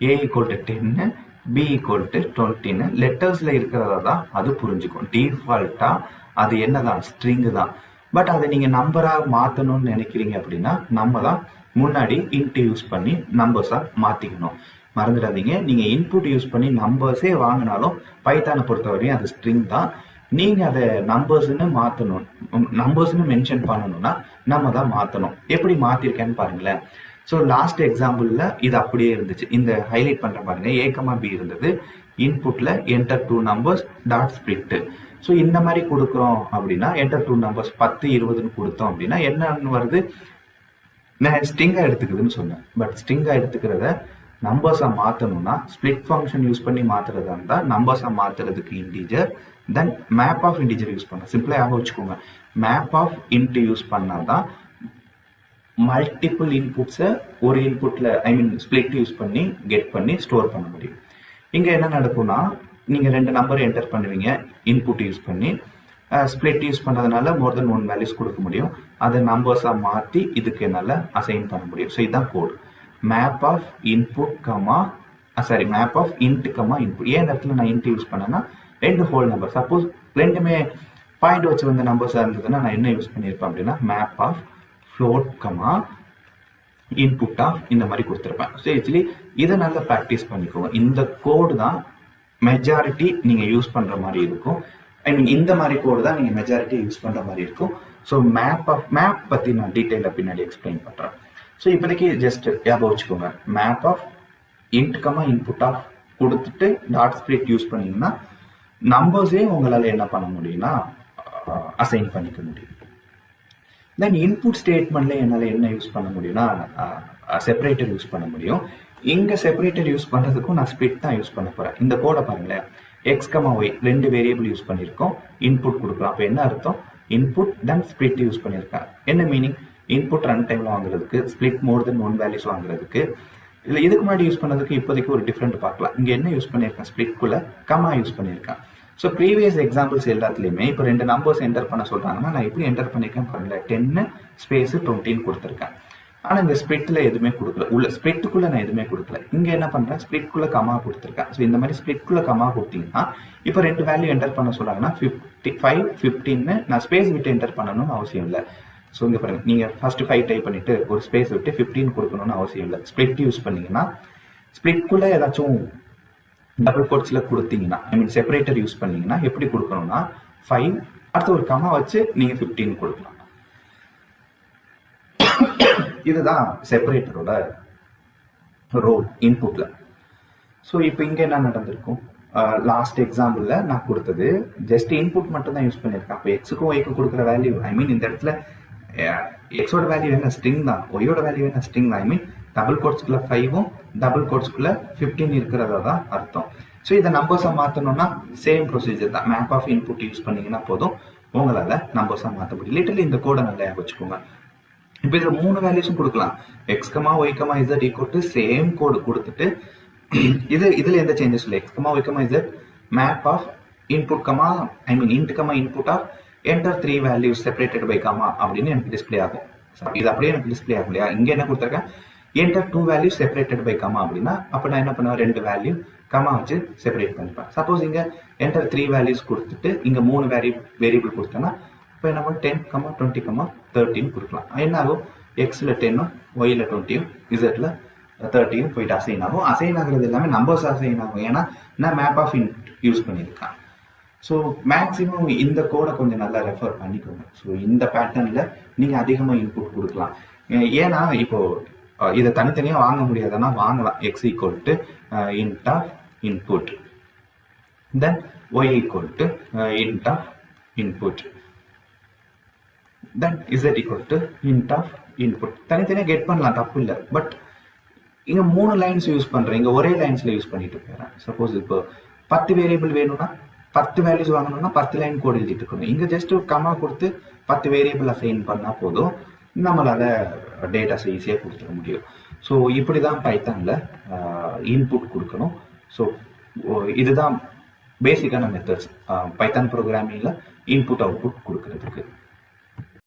ஏ ஈக்குவல் 10 பி ஈக்குவல் 20ன்னு லெட்டர்ஸில் இருக்கிறதா தான் அது புரிஞ்சுக்கும். டிஃபால்ட்டாக அது என்ன தான், ஸ்ட்ரிங்கு தான். பட் அதை நீங்கள் நம்பராக மாற்றணும்னு நினைக்கிறீங்க அப்படின்னா நம்ம தான் முன்னாடி இன்ட்டு யூஸ் பண்ணி நம்பர்ஸாக மாற்றிக்கணும். மறந்துடாதீங்க, நீங்கள் இன்புட் யூஸ் பண்ணி நம்பர்ஸே வாங்கினாலும் பைத்தானை பொறுத்தவரையும் அது ஸ்ட்ரிங் தான். நீங்கள் அதை நம்பர்ஸ்ன்னு மாற்றணும், நம்பர்ஸ்ன்னு மென்ஷன் பண்ணணும்னா நம்ம தான் மாற்றணும். எப்படி மாற்றிருக்கேன்னு பாருங்களேன். ஸோ லாஸ்ட் எக்ஸாம்பிளில் இது அப்படியே இருந்துச்சு. இந்த ஹைலைட் பண்ணுற பாருங்க, ஏ கமா பி இருந்தது, இன்புட்டில் enter 2 numbers dot split. So இந்த மாதிரி கொடுக்குறோம் அப்படின்னா என்டர் 2 நம்பர்ஸ் 10 20ன்னு கொடுத்தோம் அப்படின்னா என்னன்னு வருது, நான் ஸ்ட்ரிங்காக எடுத்துக்குதுன்னு சொன்னேன். பட் ஸ்ட்ரிங்காக எடுத்துக்கிறத நம்பர்ஸாக மாற்றணும்னா ஸ்பிளிட் ஃபங்க்ஷன் யூஸ் பண்ணி மாற்றுறதா இருந்தால் நம்பர்ஸாக மாற்றுறதுக்கு integer, then map of integer use பண்ண. சிம்பிளாக ஞாபகம் வச்சுக்கோங்க, மேப் ஆஃப் இன்ட்டு யூஸ் பண்ணால் தான் மல்டிபிள் இன்புட்ஸை ஒரு இன்புட்டில், ஐ மீன் ஸ்பிளிட் யூஸ் பண்ணி கெட் பண்ணி ஸ்டோர் பண்ண முடியும். இங்கே என்ன நடக்கும்னா நீங்கள் 2 நம்பர் என்டர் பண்ணுவீங்க இன்புட் யூஸ் பண்ணி, ஸ்பிளிட் யூஸ் பண்ணுறதுனால மோர் தென் 1 வேல்யூஸ் கொடுக்க முடியும். அதை நம்பர்ஸாக மாற்றி இதுக்கு என்னால் அசைன் பண்ண முடியும். ஸோ இதுதான் code, map of input comma map of int comma input. ஏன் இடத்துல நான் இன்ட் யூஸ் பண்ணேன்னா 2 ஹோல் நம்பர், சப்போஸ் 2மே பாயிண்ட் வச்சு வந்த நம்பர்ஸாக இருந்ததுன்னா நான் என்ன யூஸ் பண்ணியிருப்பேன் அப்படின்னா map of float comma input of இந்த மாதிரி கொடுத்துருப்பேன். ஸோ ஆக்சுவலி இதை நல்லா ப்ராக்டிஸ் பண்ணிக்கோங்க. இந்த கோடு தான் மெஜாரிட்டி நீங்கள் யூஸ் பண்ணுற மாதிரி இருக்கும். ஐ மீன் இந்த மாதிரி கோடு தான் நீங்கள் மெஜாரிட்டி யூஸ் பண்ணுற மாதிரி இருக்கும். ஸோ மேப் பற்றி நான் டீட்டெயிலாக பின்னாடி எக்ஸ்பிளைன் பண்ணுறேன். ஸோ இப்போதைக்கு ஜஸ்ட் ஞாபகம் வச்சுக்கோங்க, map of int comma input of கொடுத்துட்டு டாட் ஸ்பிளிட் யூஸ் பண்ணிங்கன்னா நம்பர்ஸே உங்களால் என்ன பண்ண முடியும்னா அசைன் பண்ணிக்க முடியும். தென் இன்புட் ஸ்டேட்மெண்ட்ல என்னால் என்ன யூஸ் பண்ண முடியும்னா செப்பரேட்டர் யூஸ் பண்ண முடியும். இங்கே செப்பரேட்டர் யூஸ் பண்ணுறதுக்கும் நான் ஸ்பிளிட் தான் யூஸ் பண்ண போகிறேன். இந்த கோடை பாருங்களேன், x comma y 2 variable use பண்ணியிருக்கோம், இன்புட் கொடுக்குறோம். அப்போ என்ன அர்த்தம், இன்புட் தென் ஸ்பிளிட் யூஸ் பண்ணியிருக்கேன். என்ன மீனிங், இன்புட் ரன் டைமில் வாங்குறதுக்கு, ஸ்பிளிட் மோர் தென் 1 வேல்யூஸ் வாங்குறதுக்கு. இல்லை இதுக்கு முன்னாடி யூஸ் பண்ணதுக்கு இப்போதைக்கு ஒரு டிஃப்ரெண்ட் பார்க்கலாம். இங்கே என்ன யூஸ் பண்ணியிருக்கேன், ஸ்பிளிட்குள்ளே கமா யூஸ் பண்ணியிருக்கேன். ஸோ ப்ரீவியஸ் எக்ஸாம்பிள்ஸ் எல்லாத்துலேயுமே இப்போ 2 நம்பர்ஸ் என்டர் பண்ண சொல்கிறாங்கன்னா நான் எப்படி என்டர் பண்ணியிருக்கேன் பாருங்களேன், 10 ஸ்பேஸு 20ன்னு கொடுத்துருக்கேன். ஆனால் இந்த ஸ்பிளிட்டில் எதுவுமே கொடுக்கல. உள்ள ஸ்பிளிட்டுக்குள்ளே நான் எதுவுமே கொடுக்கல. இங்கே என்ன பண்ணுறேன், ஸ்பிளிட்குள்ளே கமா கொடுத்துருக்கேன். ஸோ இந்த மாதிரி ஸ்பிளிட்குள்ளே கமா கொடுத்தீங்கன்னா இப்போ 2 வேல்யூ என்டர் பண்ண சொல்கிறாங்கன்னா 5, 15 நான் ஸ்பேஸ் விட்டு என்டர் பண்ணணும்னு அவசியம் இல்லை. ஸோ இங்கே பாருங்கள், நீங்கள் ஃபஸ்ட்டு 5 டைப் பண்ணிவிட்டு ஒரு ஸ்பேஸ் விட்டு 15 கொடுக்கணும்னு அவசியம் இல்லை. ஸ்பிளிட் யூஸ் பண்ணிங்கன்னா ஸ்பிளிட்குள்ளே ஏதாச்சும் டபுள் கோட்ஸில் கொடுத்தீங்கன்னா, ஐ மீன் செப்பரேட்டர் யூஸ் பண்ணீங்கன்னா எப்படி கொடுக்கணும்னா 5 அடுத்து ஒரு கமா வச்சு நீங்கள் 15 கொடுக்கலாம். இதுதான் செப்பரேட்டரோட ரோல் இன்புட்ல. ஸோ இப்போ இங்கே என்ன நடந்திருக்கும், லாஸ்ட் எக்ஸாம்பிளில் நான் கொடுத்தது ஜஸ்ட் இன்புட் மட்டும் தான் யூஸ் பண்ணியிருக்கேன். அப்போ எக்ஸுக்கும் ஒய்க்கும் கொடுக்குற வேல்யூ, ஐ மீன் இந்த இடத்துல எக்ஸோட வேல்யூ என்ன ஸ்ட்ரிங் தான், ஒய்யோட வேல்யூ என்ன ஸ்ட்ரிங் தான். ஐ மீன் டபுள் கோட்ஸ்குள்ள 5ம் டபுள் கோட்ஸ்குள்ள 15 இருக்கிறதா தான் அர்த்தம். ஸோ இதை நம்பர்ஸாக மாற்றணும்னா சேம் ப்ரொசீஜர் தான். மேப் ஆஃப் இன்புட் யூஸ் பண்ணிங்கன்னா போதும், உங்களால் நம்பர்ஸாக மாற்ற முடியும். லிட்டர்லி இந்த கோடை நல்லா வச்சுக்கோங்க. இப்போ இதில் 3 வேல்யூஸும் கொடுக்கலாம். X comma Y comma Z equal to same code கொடுத்துட்டு இதில் எந்த சேஞ்சஸ் இல்லை. X comma Y comma Z map of input comma, I mean int comma input of enter 3 values separated by comma அப்படின்னு எனக்கு டிஸ்பிளே ஆகும். இது அப்படியே எனக்கு டிஸ்பிளே ஆகும் இல்லையா. இங்கே என்ன கொடுத்துருக்கேன், enter 2 values separated by comma அப்படின்னா அப்போ நான் என்ன பண்ணுவேன், 2 வேல்யூ கமா வச்சு செப்பரேட் பண்ணிப்பேன். சப்போஸ் இங்கே என்டர் 3 வேல்யூஸ் கொடுத்துட்டு இங்கே 3 வேரியபிள் கொடுத்தேன்னா இப்போ என்ன பண்ணும், 10, 20, 13 கொடுக்கலாம். என்ன ஆகும், எக்ஸில் 10ம் ஒய்யில் 20ம் இசட்டில் 30யும் போயிட்டு அசைன் ஆகும். அசைன் ஆகுறது எல்லாமே நம்பர்ஸ் அசைன் ஆகும், ஏன்னா நான் மேப் ஆஃப் இன்ட் யூஸ் பண்ணியிருக்கேன். ஸோ மேக்ஸிமம் இந்த கோடை கொஞ்சம் நல்லா ரெஃபர் பண்ணிக்கோங்க. ஸோ இந்த பேட்டர்னில் நீங்கள் அதிகமாக இன்புட் கொடுக்கலாம். ஏன்னா இப்போது இதை தனித்தனியாக வாங்க முடியாதுன்னா வாங்கலாம். X equal to int of input, then y equal to int of input, then z equal to int of input. தனித்தனியாக கெட் பண்ணலாம், தப்பு இல்லை. பட் இங்கே 3 லைன்ஸ் யூஸ் பண்ணுறேன், இங்கே ஒரே லைன்ஸில் யூஸ் பண்ணிட்டு போயிடுறேன். சப்போஸ் இப்போ 10 வேரியபிள் வேணும்னா 10 வேல்யூஸ் வாங்கணும்னா 10 லைன் கோட் எழுதிட்டு இருக்கணும். இங்கே ஜஸ்ட் கமா கொடுத்து 10 வேரியபிள் அசைன் பண்ணால் போதும், நம்மளால் டேட்டாஸ் ஈஸியாக கொடுத்துட முடியும். ஸோ இப்படி தான் பைத்தானில் இன்புட் கொடுக்கணும். ஸோ இதுதான் பேசிக்கான மெத்தட்ஸ் பைத்தான் ப்ரோக்ராமிங்கில் இன்புட் அவுட்புட் கொடுக்கறதுக்கு.